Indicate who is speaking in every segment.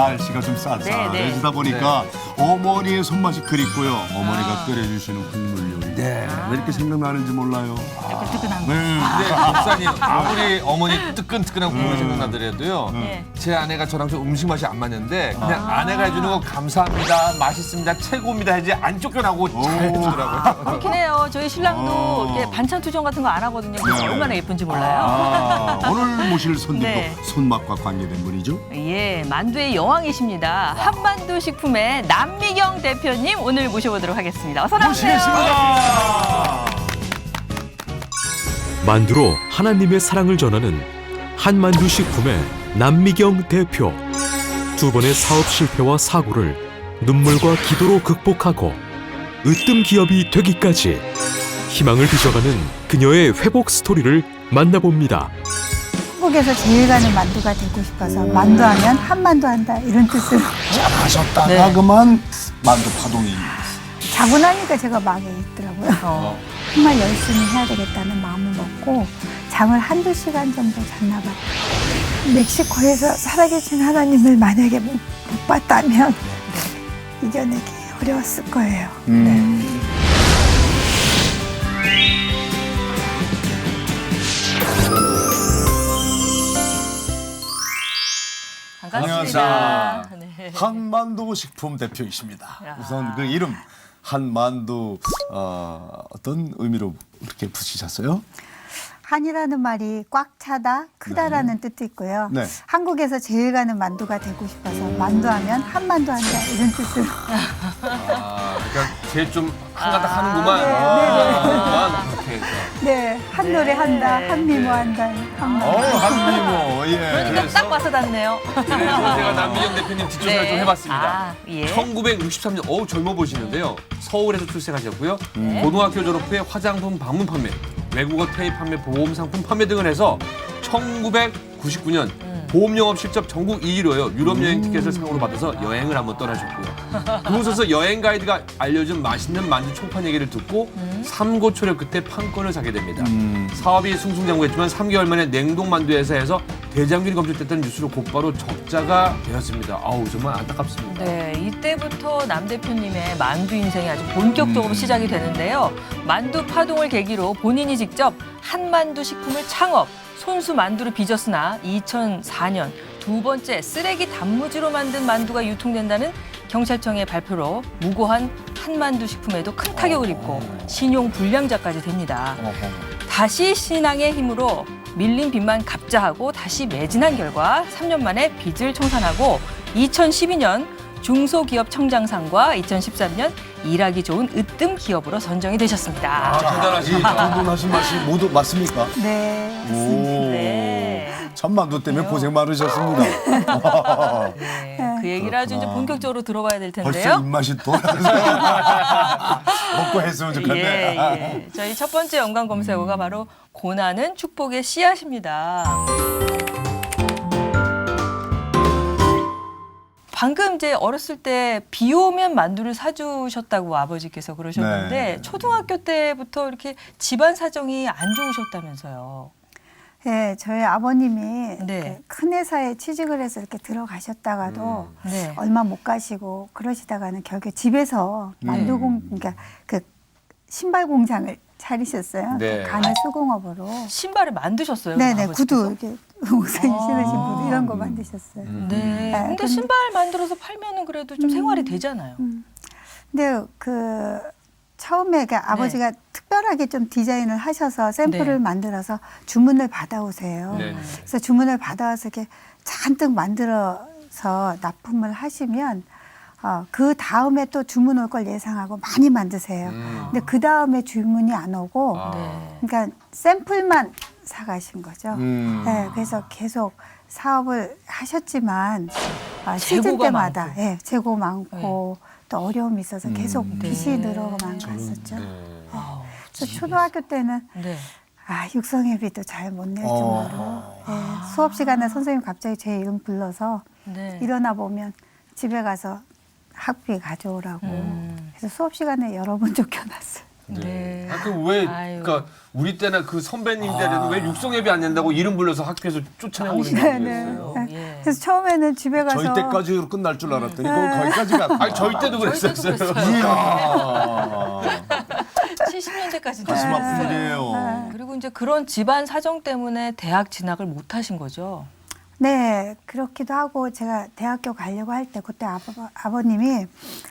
Speaker 1: 날씨가 좀 쌀쌀해지다 보니까 어머니의 손맛이 그립고요. 어머니가 끓여주시는 국물 요리. 네. 왜 이렇게 생각나는지 몰라요.
Speaker 2: 뜨끈뜨끈한 거.
Speaker 3: 근데 목사님 아무리 어머니 뜨끈뜨끈한 국물 생각나더라도요. 제 아내가 저랑 좀 음식 맛이 안 맞는데 그냥 아내가 해주는 거 감사합니다, 맛있습니다, 최고입니다 해야지 안 쫓겨나고 잘 해주더라고요.
Speaker 2: 그렇긴 해요. 저희 신랑도 이렇게 반찬 투정 같은 거 안 하거든요. 그래서 얼마나 예쁜지 몰라요.
Speaker 1: 오늘 모실 손님도
Speaker 2: 네.
Speaker 1: 손맛과 관계된 분이죠.
Speaker 2: 예, 만두의 여왕이십니다. 한만두 식품의 남미경 대표님 오늘 모셔보도록 하겠습니다. 어서 나오세요.
Speaker 1: 모시겠습니다.
Speaker 4: 만두로 하나님의 사랑을 전하는 한만두 식품의 남미경 대표. 두 번의 사업 실패와 사고를 눈물과 기도로 극복하고 으뜸 기업이 되기까지 희망을 빚어가는 그녀의 회복 스토리를 만나봅니다.
Speaker 5: 한국에서 제일 가는 만두가 되고 싶어서 만두하면 한만두 한다 이런 뜻을
Speaker 1: 하셨다가 그만 만두 파동이.
Speaker 5: 자고 나니까 제가 막에 있더라고요. 정말 열심히 해야 되겠다는 마음을 먹고 잠을 한두 시간 정도 잤나 봐요. 멕시코에서 살아계신 하나님을 만약에 못 봤다면 이겨내기 어려웠을 거예요.
Speaker 2: 반갑습니다. 네.
Speaker 1: 한만두 식품 대표이십니다. 우선 그 이름 한만두 어떤 의미로 그렇게 붙이셨어요?
Speaker 5: 한이라는 말이 꽉 차다, 크다라는 뜻도 있고요.
Speaker 1: 네.
Speaker 5: 한국에서 제일 가는 만두가 되고 싶어서 만두하면 한만두 한다 이런 뜻을
Speaker 3: 그러니까 제일 좀 한가닥 하는구만. 그렇게 해서.
Speaker 5: 네, 한 노래 한다, 한 미모 한다, 한만두.
Speaker 1: 한미모. 예.
Speaker 2: 그러니까 딱 와서 닿네요.
Speaker 3: 그래서 제가 남미경 대표님 뒷조사를 좀 해봤습니다.
Speaker 2: 아, 예.
Speaker 3: 1963년, 어우 젊어 보시는데요. 서울에서 출생하셨고요. 고등학교 졸업 후에 화장품 방문 판매, 외국어 테이프 판매, 보험 상품 판매 등을 해서 1999년 보험 영업 실적 전국 2위로요. 유럽 여행 티켓을 상으로 받아서 여행을 한번 떠나셨고요. 그곳에서 여행 가이드가 알려준 맛있는 만두 총판 얘기를 듣고 삼고초려 끝에 판권을 사게 됩니다. 사업이 승승장구했지만 3개월 만에 냉동 만두 회사에서 대장균이 검출됐다는 뉴스로 곧바로 적자가 되었습니다. 아우 정말 안타깝습니다.
Speaker 2: 네, 이때부터 남 대표님의 만두 인생이 아주 본격적으로 시작이 되는데요. 만두 파동을 계기로 본인이 직접 한만두 식품을 창업, 손수 만두를 빚었으나 2004년 두 번째 쓰레기 단무지로 만든 만두가 유통된다는 경찰청의 발표로 무고한 한만두 식품에도 큰 타격을 입고 신용 불량자까지 됩니다. 다시 신앙의 힘으로 밀린 빚만 갚자하고 다시 매진한 결과 3년 만에 빚을 청산하고 2012년 중소기업 청장상과 2013년 일하기 좋은 으뜸 기업으로 선정이 되셨습니다.
Speaker 3: 대단하십니다.
Speaker 1: 두분 하신 말씀 모두 맞습니까?
Speaker 5: 네.
Speaker 1: 오.
Speaker 2: 네.
Speaker 1: 참 만두 때문에 고생 많으셨습니다.
Speaker 2: 네, 그 얘기를 아주 이제 본격적으로 들어봐야 될
Speaker 1: 벌써
Speaker 2: 텐데요.
Speaker 1: 입맛이 돌아서 먹고 했으면 좋겠네.
Speaker 2: 예. 저희 첫 번째 연관 검색어가 바로 고난은 축복의 씨앗입니다. 방금 이제 어렸을 때 비 오면 만두를 사주셨다고 아버지께서 그러셨는데
Speaker 1: 네.
Speaker 2: 초등학교 때부터 이렇게 집안 사정이 안 좋으셨다면서요.
Speaker 5: 네, 저희 아버님이
Speaker 2: 네.
Speaker 5: 그큰 회사에 취직을 해서 이렇게 들어가셨다가도
Speaker 2: 네.
Speaker 5: 얼마 못 가시고 그러시다가는 결국 집에서 그러니까 그 신발 공장을 차리셨어요.
Speaker 3: 네.
Speaker 5: 가내 수공업으로.
Speaker 2: 신발을 만드셨어요.
Speaker 5: 네네,
Speaker 2: 아버지께서?
Speaker 5: 구두 이렇게 목사님 신으신 구두 이런 거 만드셨어요.
Speaker 2: 네. 근데
Speaker 5: 근데-
Speaker 2: 신발 만들어서 팔면은 그래도 좀 생활이 되잖아요.
Speaker 5: 근데 그 처음에 그 아버지가 특별하게 좀 디자인을 하셔서 샘플을
Speaker 2: 네.
Speaker 5: 만들어서 주문을 받아오세요.
Speaker 3: 네.
Speaker 5: 그래서 주문을 받아와서 이렇게 잔뜩 만들어서 납품을 하시면 그 다음에 또 주문 올 걸 예상하고 많이 만드세요. 근데 그 다음에 주문이 안 오고,
Speaker 2: 네.
Speaker 5: 그러니까 샘플만 사가신 거죠. 네, 그래서 계속 사업을 하셨지만 시즌
Speaker 2: 재고가
Speaker 5: 때마다
Speaker 2: 많고.
Speaker 5: 예, 재고 많고 또 어려움이 있어서 계속 빚이
Speaker 2: 네.
Speaker 5: 늘어만 갔었죠.
Speaker 2: 아우,
Speaker 5: 그래서 초등학교 때는
Speaker 2: 네.
Speaker 5: 육성회비도 잘 못 낼 정도로 수업 시간에 선생님 갑자기 제 이름 불러서
Speaker 2: 네.
Speaker 5: 일어나 보면 집에 가서 학비 가져오라고. 그래서 수업 시간에 여러 번 쫓겨났어요.
Speaker 2: 네.
Speaker 3: 왜
Speaker 2: 아유.
Speaker 3: 그러니까 우리 때나 그 선배님 때는 왜 육성예배 안 낸다고 이름 불러서 학교에서 쫓아내고 그런 게 아니었어요?
Speaker 2: 예.
Speaker 5: 그래서 처음에는 집에 가서
Speaker 1: 저희 때까지로 끝날 줄 알았더니 그건 거기까지 갔고.
Speaker 3: 아니 저희 때도 그랬었어요.
Speaker 1: 이야.
Speaker 2: 70년대까지
Speaker 1: 가슴 아픈 일이에요.
Speaker 2: 그리고 이제 그런 집안 사정 때문에 대학 진학을 못 하신 거죠.
Speaker 5: 네, 그렇기도 하고 제가 대학교 가려고 할 때 그때 아버님이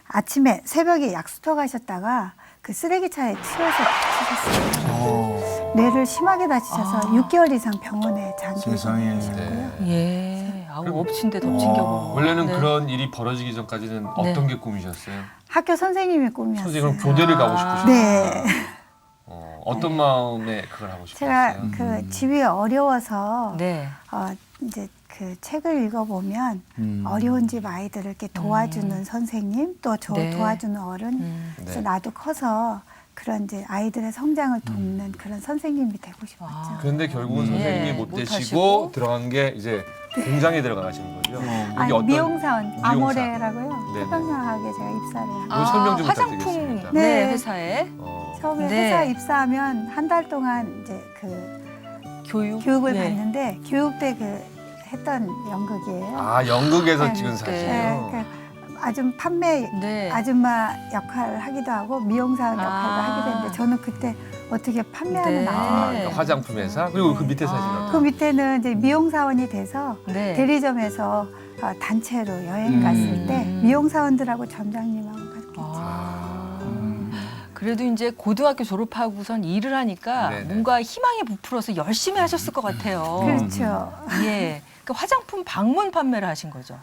Speaker 5: 아침에 새벽에 약수터 가셨다가 그 쓰레기차에 치여서 다치셨어요. 뇌를 심하게 다치셔서 6개월 이상 병원에 장기
Speaker 1: 세상에.
Speaker 5: 보내셨고요.
Speaker 2: 예. 아우 엎친 데 덮친 격으로.
Speaker 3: 원래는
Speaker 2: 네.
Speaker 3: 그런 일이 벌어지기 전까지는 어떤 게 꿈이셨어요?
Speaker 5: 학교 선생님이 꿈이었어요.
Speaker 3: 선생님 그럼 교대를 가고 싶으셨어요?
Speaker 5: 네.
Speaker 3: 어떤 마음에 그걸 하고
Speaker 5: 제가
Speaker 3: 싶으셨어요?
Speaker 5: 그 집이 어려워서
Speaker 2: 네.
Speaker 5: 이제 그 책을 읽어보면 어려운 집 아이들을 이렇게 도와주는 선생님 또 저
Speaker 2: 네.
Speaker 5: 도와주는 어른 그래서 나도 커서 그런 이제 아이들의 성장을 돕는 그런 선생님이 되고 싶었죠.
Speaker 3: 그런데 결국은 선생님이
Speaker 2: 예,
Speaker 3: 못
Speaker 2: 못
Speaker 3: 되시고
Speaker 2: 하시고.
Speaker 3: 들어간 게 이제 공장에 들어가시는 거죠?
Speaker 5: 아니, 미용사원
Speaker 3: 미용사.
Speaker 5: 아모레라고요.
Speaker 3: 네네.
Speaker 5: 태평양하게 제가 입사를 하고
Speaker 3: 이거 설명 좀
Speaker 2: 화장품
Speaker 3: 부탁드리겠습니다.
Speaker 2: 네,
Speaker 5: 네.
Speaker 2: 회사에
Speaker 5: 처음에
Speaker 2: 네.
Speaker 5: 회사 입사하면 한 달 동안 이제 그 교육을
Speaker 2: 네.
Speaker 5: 받는데 교육 때 그 했던 연극이에요.
Speaker 3: 아 연극에서
Speaker 5: 네.
Speaker 3: 찍은
Speaker 2: 네.
Speaker 3: 사진이요?
Speaker 5: 그 아줌 판매
Speaker 2: 네.
Speaker 5: 아줌마 역할을 하기도 하고 미용사원 역할도
Speaker 2: 아.
Speaker 5: 하기도 했는데 저는 그때 어떻게 판매하는
Speaker 2: 네.
Speaker 5: 아줌마
Speaker 3: 그러니까 화장품 회사 그리고 그 밑에 사진은
Speaker 5: 그 밑에는 이제 미용사원이 돼서
Speaker 2: 네.
Speaker 5: 대리점에서 단체로 여행 갔을 때 미용사원들하고 점장님하고 같이
Speaker 2: 그래도 이제 고등학교 졸업하고선 일을 하니까
Speaker 3: 네네.
Speaker 2: 뭔가 희망이 부풀어서 열심히 하셨을 것 같아요.
Speaker 5: 그렇죠.
Speaker 2: 예. 그 화장품 방문 판매를 하신 거죠.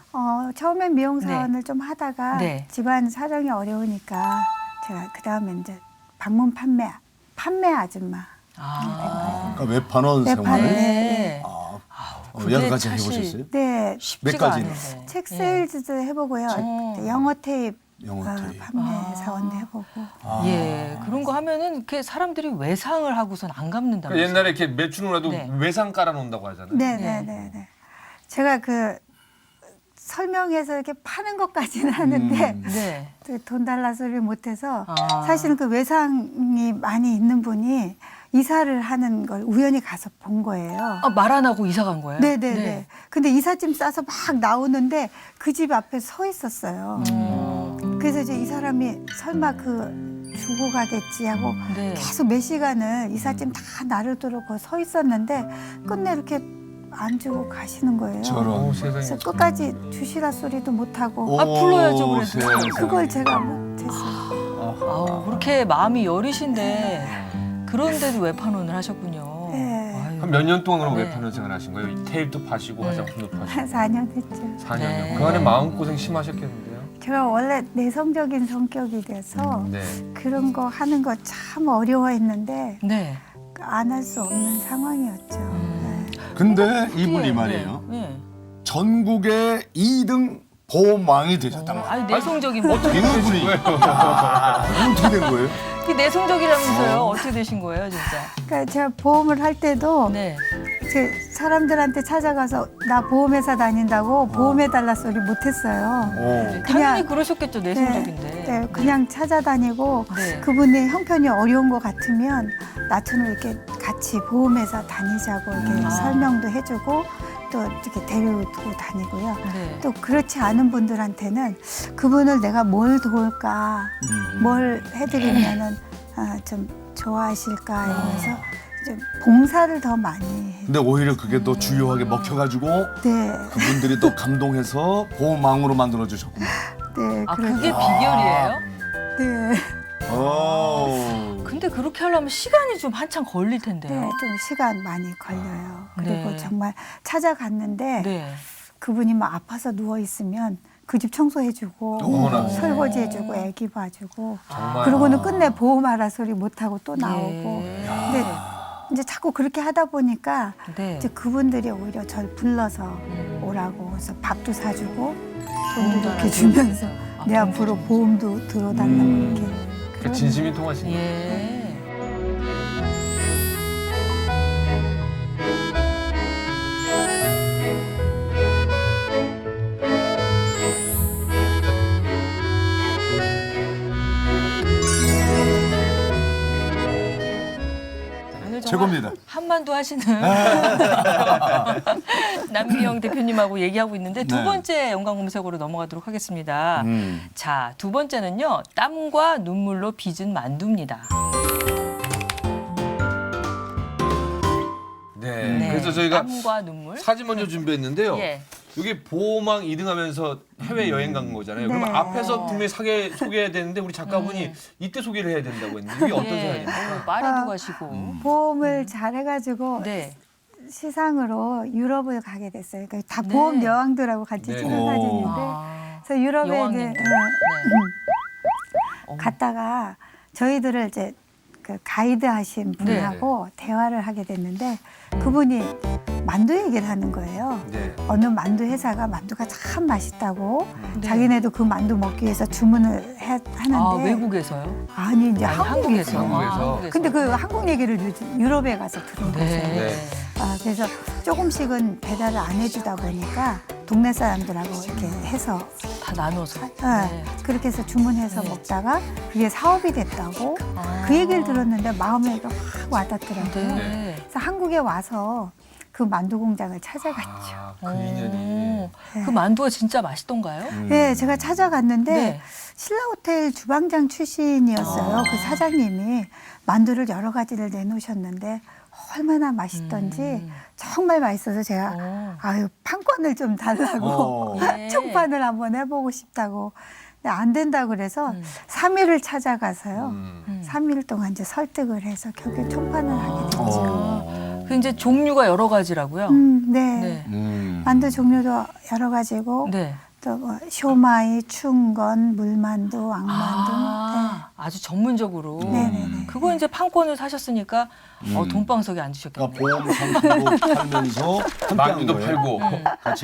Speaker 5: 처음엔 미용사원을 좀 하다가
Speaker 2: 네.
Speaker 5: 집안 사정이 어려우니까 제가 그 다음에 이제 방문 판매 아줌마.
Speaker 2: 아.
Speaker 1: 그러니까 외판원
Speaker 5: 외판원.
Speaker 1: 생활을
Speaker 2: 네.
Speaker 1: 여러 가지
Speaker 2: 차시.
Speaker 1: 해보셨어요?
Speaker 5: 네,
Speaker 1: 몇
Speaker 2: 쉽지가
Speaker 1: 가지는?
Speaker 2: 않은데.
Speaker 5: 책 세일즈도 해보고요.
Speaker 2: 책.
Speaker 5: 영어 테이프
Speaker 1: 영어 테이프.
Speaker 5: 판매사원도 해보고.
Speaker 2: 예. 그런 거 하면은 이렇게 사람들이 외상을 하고선 안 갚는다.
Speaker 3: 그러니까 옛날에 이렇게 매출을 해도
Speaker 2: 네.
Speaker 3: 외상 깔아놓는다고 하잖아요.
Speaker 5: 네네네. 제가 그 설명해서 이렇게 파는 것까지는 하는데
Speaker 2: 네.
Speaker 5: 돈 달라 소리 못해서
Speaker 2: 아.
Speaker 5: 사실은 그 외상이 많이 있는 분이 이사를 하는 걸 우연히 가서 본 거예요.
Speaker 2: 말 안 하고 이사 간 거예요?
Speaker 5: 네네네. 근데 이삿짐 싸서 막 나오는데 그 집 앞에 서 있었어요. 그래서 이제 이 사람이 설마 그 주고 가겠지 하고
Speaker 2: 네.
Speaker 5: 계속 몇 시간을 이삿짐 다 나르도록 서 있었는데 끝내 이렇게 안 주고 가시는 거예요.
Speaker 1: 저런.
Speaker 3: 세상에.
Speaker 5: 그래서 끝까지 주시라 소리도 못 하고
Speaker 2: 불러야죠,
Speaker 1: 오,
Speaker 2: 그래도.
Speaker 1: 세상에.
Speaker 5: 그걸 제가 못했어요.
Speaker 2: 아우, 그렇게 마음이 여리신데 그런데도 외판원을 하셨군요.
Speaker 5: 네.
Speaker 2: 아유.
Speaker 3: 그럼 몇 년 동안 그럼
Speaker 2: 네.
Speaker 3: 외판원 생활 하신 거예요? 이 테이프도 파시고
Speaker 2: 네.
Speaker 3: 화장품도 파시고
Speaker 5: 한 4년 됐죠.
Speaker 3: 4년요.
Speaker 2: 네.
Speaker 3: 그 안에 마음고생 심하셨겠는데요?
Speaker 5: 제가 원래 내성적인 성격이 돼서
Speaker 3: 네.
Speaker 5: 그런 거 하는 거 참 어려워했는데
Speaker 2: 네.
Speaker 5: 안 할 수 없는 상황이었죠. 네.
Speaker 1: 근데 이분이
Speaker 2: 예,
Speaker 1: 말이에요.
Speaker 2: 네.
Speaker 1: 전국의 2등 보험왕이 되셨단 말이에요.
Speaker 2: 아니 내성적인 뭐
Speaker 1: 어떻게 된 분이? 어떻게 된 거예요?
Speaker 2: 그 내성적이라면서요? 어떻게 되신 거예요, 진짜?
Speaker 5: 그러니까 제가 보험을 할 때도
Speaker 2: 네.
Speaker 5: 제 사람들한테 찾아가서 나 보험회사 다닌다고 보험해달라 소리 못했어요.
Speaker 1: 어.
Speaker 2: 당연히 그러셨겠죠, 내성적인데.
Speaker 5: 네, 그냥 찾아다니고
Speaker 2: 네.
Speaker 5: 그분의 형편이 어려운 것 같으면 나처럼 이렇게 같이 보험회사 다니자고 이렇게 설명도 해주고 또 이렇게 데려두고 다니고요.
Speaker 2: 네.
Speaker 5: 또 그렇지 않은 분들한테는 그분을 내가 뭘 도울까, 뭘 해드리면은 좀 좋아하실까 이러면서 좀 봉사를 더 많이 해요.
Speaker 1: 근데 오히려 그게 더 주요하게 먹혀가지고
Speaker 5: 네,
Speaker 1: 그분들이 더 감동해서 보험왕으로 만들어 주셨구나.
Speaker 5: 네,
Speaker 2: 아,
Speaker 5: 그래서-
Speaker 2: 그게 비결이에요?
Speaker 5: 네,
Speaker 2: 근데 그렇게 하려면 시간이 좀 한참 걸릴 텐데요.
Speaker 5: 네, 좀 시간 많이 걸려요. 그리고
Speaker 2: 네.
Speaker 5: 정말 찾아갔는데
Speaker 2: 네.
Speaker 5: 그분이 막 아파서 누워 있으면 그 집 청소해주고
Speaker 3: 어머나.
Speaker 5: 설거지해주고 애기 봐주고
Speaker 3: 정말.
Speaker 5: 그러고는 끝내 보험하라 소리 못하고 또 나오고
Speaker 2: 예.
Speaker 5: 근데 이제 자꾸 그렇게 하다 보니까
Speaker 2: 네.
Speaker 5: 이제 그분들이 오히려 저를 불러서 오라고 해서 밥도 사주고 돈도 이렇게 주면서 내 앞으로 보험도 들어달라고 이렇게
Speaker 3: 그 진심이 통하신 거예요.
Speaker 2: 예.
Speaker 1: 겁니다.
Speaker 2: 한만두 하시는 남미영 대표님하고 얘기하고 있는데 두
Speaker 1: 네.
Speaker 2: 번째 연관 검색으로 넘어가도록 하겠습니다.
Speaker 1: 음.
Speaker 2: 자, 두 번째는요. 땀과 눈물로 빚은 만두입니다.
Speaker 3: 네.
Speaker 2: 네,
Speaker 3: 그래서 저희가
Speaker 2: 땀과 눈물.
Speaker 3: 사진 먼저 준비했는데요.
Speaker 2: 예.
Speaker 3: 이게 보호망 2등하면서 해외 여행 간 거잖아요. 그러면
Speaker 5: 네.
Speaker 3: 앞에서 분명히 소개해야 되는데 우리 작가분이 이때 소개를 해야 된다고 했는데 이게 어떤
Speaker 2: 예.
Speaker 3: 사연입니까?
Speaker 2: 파리도 가시고.
Speaker 5: 보험을 잘해가지고
Speaker 2: 네.
Speaker 5: 시상으로 유럽을 가게 됐어요. 그러니까 다
Speaker 2: 네.
Speaker 5: 보험 여왕들하고 같이
Speaker 3: 네.
Speaker 5: 찍은
Speaker 1: 오.
Speaker 5: 사진인데,
Speaker 2: 아,
Speaker 5: 그래서 유럽에 이제
Speaker 2: 여왕님들. 네. 어머.
Speaker 5: 갔다가 저희들을 이제 그 가이드 하신 분하고 대화를 하게 됐는데 그분이 만두 얘기를 하는 거예요.
Speaker 3: 네.
Speaker 5: 어느 만두 회사가 만두가 참 맛있다고
Speaker 2: 네.
Speaker 5: 자기네도 그 만두 먹기 위해서 주문을 하는데
Speaker 2: 아, 외국에서요?
Speaker 5: 아니 이제
Speaker 2: 아니,
Speaker 5: 한국에서.
Speaker 3: 한국에서.
Speaker 5: 근데 그 한국 얘기를 유럽에 가서 들은 거죠.
Speaker 2: 네.
Speaker 3: 네.
Speaker 5: 아, 그래서 조금씩은 배달을 안 해주다 보니까 동네 사람들하고 이렇게 해서
Speaker 2: 다 나눠서.
Speaker 5: 네. 그렇게 해서 주문해서
Speaker 2: 네.
Speaker 5: 먹다가 그게 사업이 됐다고
Speaker 2: 아.
Speaker 5: 그 얘기를 들었는데 마음에 확 와닿더라고요.
Speaker 2: 네.
Speaker 5: 그래서 한국에 와서 그 만두 공장을 찾아갔죠.
Speaker 3: 아, 그 인연이.
Speaker 2: 그 만두가 진짜 맛있던가요?
Speaker 5: 네, 제가 찾아갔는데
Speaker 2: 네.
Speaker 5: 신라호텔 주방장 출신이었어요.
Speaker 2: 아.
Speaker 5: 그 사장님이 만두를 여러 가지를 내놓으셨는데 얼마나 맛있던지 정말 맛있어서 제가 아유 판권을 좀 달라고
Speaker 2: 예.
Speaker 5: 총판을 한번 해보고 싶다고. 근데 안 된다고 그래서 3일을 찾아가서요. 3일 동안 이제 설득을 해서 결국 총판을 하게 됐죠.
Speaker 1: 어.
Speaker 2: 그 이제 종류가 여러 가지라고요?
Speaker 5: 네.
Speaker 2: 네.
Speaker 5: 만두 종류도 여러 가지고
Speaker 2: 네.
Speaker 5: 또 뭐 쇼마이, 충건, 물만두, 왕만두.
Speaker 2: 아, 아주 전문적으로.
Speaker 5: 네네네.
Speaker 2: 그거 이제 판권을 사셨으니까 돈방석에 앉으셨겠네요.
Speaker 1: 그러니까 보험 상품도 팔면서 함께한
Speaker 3: 만두도
Speaker 1: 거예요.
Speaker 3: 팔고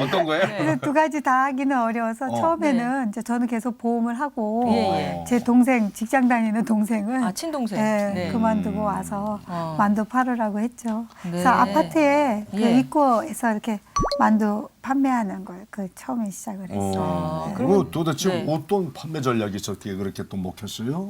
Speaker 3: 어떤 거예요?
Speaker 2: 네.
Speaker 5: 그래서 두 가지 다 하기는 어려워서 처음에는 이제 저는 계속 보험을 하고
Speaker 2: 예, 예.
Speaker 5: 제 동생 직장 다니는 동생은
Speaker 2: 아, 친동생.
Speaker 5: 네,
Speaker 2: 네.
Speaker 5: 그만두고 와서 만두 팔으라고 했죠.
Speaker 2: 네.
Speaker 5: 그래서 아파트에 그
Speaker 2: 예.
Speaker 5: 입구에서 이렇게 만두 판매하는 걸 그 처음에 시작을 했어요.
Speaker 2: 아,
Speaker 1: 그리고 도대체
Speaker 2: 네.
Speaker 1: 어떤 판매 전략이 있었기에 그렇게 또 먹혔어요?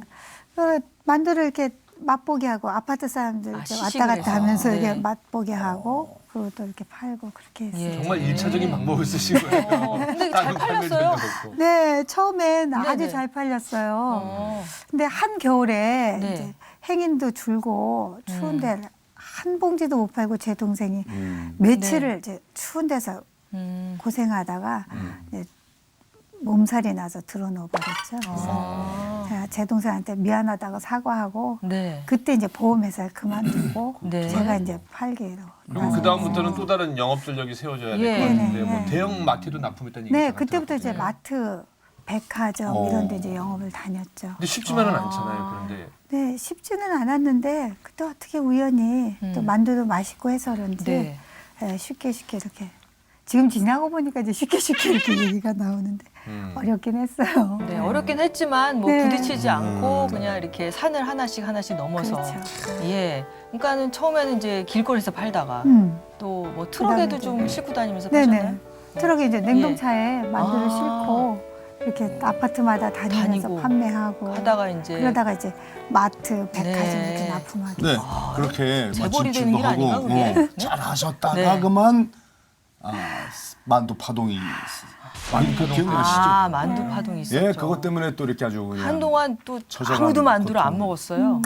Speaker 5: 그 만두를 이렇게 맛보게 하고 아파트 사람들
Speaker 2: 아,
Speaker 5: 이렇게
Speaker 2: 시식을
Speaker 5: 왔다 갔다
Speaker 2: 해서.
Speaker 5: 하면서
Speaker 2: 네.
Speaker 5: 이렇게 맛보게 하고 그리고 또 이렇게 팔고 그렇게 했어요.
Speaker 2: 예.
Speaker 3: 정말 일차적인 방법을 쓰신 거예요.
Speaker 2: 근데 잘
Speaker 3: 다른
Speaker 2: 팔렸어요.
Speaker 3: 판매를 넣고.
Speaker 5: 네, 처음엔 아주
Speaker 2: 네네.
Speaker 5: 잘 팔렸어요.
Speaker 2: 어.
Speaker 5: 근데 한 겨울에
Speaker 2: 네.
Speaker 5: 이제 행인도 줄고 추운데 한 봉지도 못 팔고 제 동생이 며칠을 이제 추운 데서 고생하다가 이제 몸살이 나서 들어놓아 버렸죠. 그래서 제가 제 동생한테 미안하다고 사과하고
Speaker 2: 네.
Speaker 5: 그때 이제 보험회사를 그만두고
Speaker 2: 네.
Speaker 5: 제가 이제 팔기로.
Speaker 3: 그리고 그 다음부터는 또 다른 영업 전력이 세워져야 될 것
Speaker 2: 예.
Speaker 3: 같은데
Speaker 5: 네네.
Speaker 3: 뭐 대형 마트도 납품했다는 얘기.
Speaker 5: 네, 그때부터 이제 마트, 백화점 이런 데 이제 영업을 다녔죠.
Speaker 3: 근데 쉽지만은 않잖아요. 그런데
Speaker 5: 네, 쉽지는 않았는데 그때 어떻게 우연히 또 만두도 맛있고 해서 그런지
Speaker 2: 네.
Speaker 5: 쉽게 이렇게 지금 지나고 보니까 이제 쉽게 이렇게 얘기가 나오는데 어렵긴 했어요.
Speaker 2: 네, 어렵긴 했지만 뭐
Speaker 5: 네.
Speaker 2: 부딪히지 않고 그냥 이렇게 산을 하나씩 넘어서.
Speaker 5: 그렇죠.
Speaker 2: 예. 그러니까는 처음에는 이제 길거리에서 팔다가 또 뭐 트럭에도
Speaker 5: 그다음에
Speaker 2: 좀 싣고 다니면서
Speaker 5: 네네.
Speaker 2: 파셨나요?
Speaker 5: 트럭에 이제 냉동차에 만두를
Speaker 2: 아.
Speaker 5: 싣고 이렇게 아파트마다 다니면서
Speaker 2: 다니고
Speaker 5: 판매하고
Speaker 2: 하다가 이제
Speaker 5: 그러다가 이제 마트, 백화점
Speaker 2: 네.
Speaker 5: 이렇게 납품하게.
Speaker 1: 네, 그렇게
Speaker 2: 재벌이
Speaker 1: 마침
Speaker 2: 되는 길 아닌가,
Speaker 1: 하고
Speaker 2: 그게? 네?
Speaker 1: 잘하셨다가
Speaker 2: 네.
Speaker 1: 그만 만두 파동이 많이 그 기억나시죠?
Speaker 2: 아, 만두 파동이 있었죠.
Speaker 1: 예, 그것 때문에 또 이렇게 아주 그냥
Speaker 2: 한동안 또
Speaker 1: 처져가는
Speaker 2: 아무도 만두를 안
Speaker 1: 고통.
Speaker 2: 먹었어요.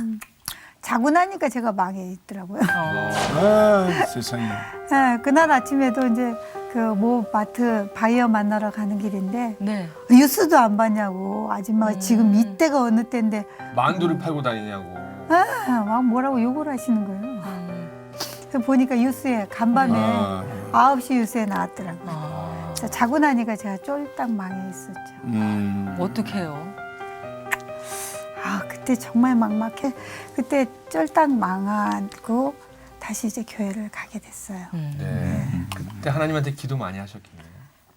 Speaker 5: 자고 나니까 제가 망해 있더라고요.
Speaker 1: 아, 세상에.
Speaker 5: 네, 그날 아침에도 이제 그 모 마트 바이어 만나러 가는 길인데
Speaker 2: 네.
Speaker 5: 뉴스도 안 봤냐고 아줌마가 지금 이때가 어느 때인데
Speaker 3: 만두를 팔고 다니냐고.
Speaker 5: 막 뭐라고 욕을 하시는 거예요. 그래서 보니까 뉴스에 간밤에 9시 뉴스에 나왔더라고요. 그래서 자고 나니까 제가 쫄딱 망해 있었죠.
Speaker 2: 어떡해요?
Speaker 5: 아 그때 정말 막막해. 그때 쫄딱 망하고 다시 이제 교회를 가게 됐어요.
Speaker 3: 네. 그때 하나님한테 기도 많이 하셨겠네요.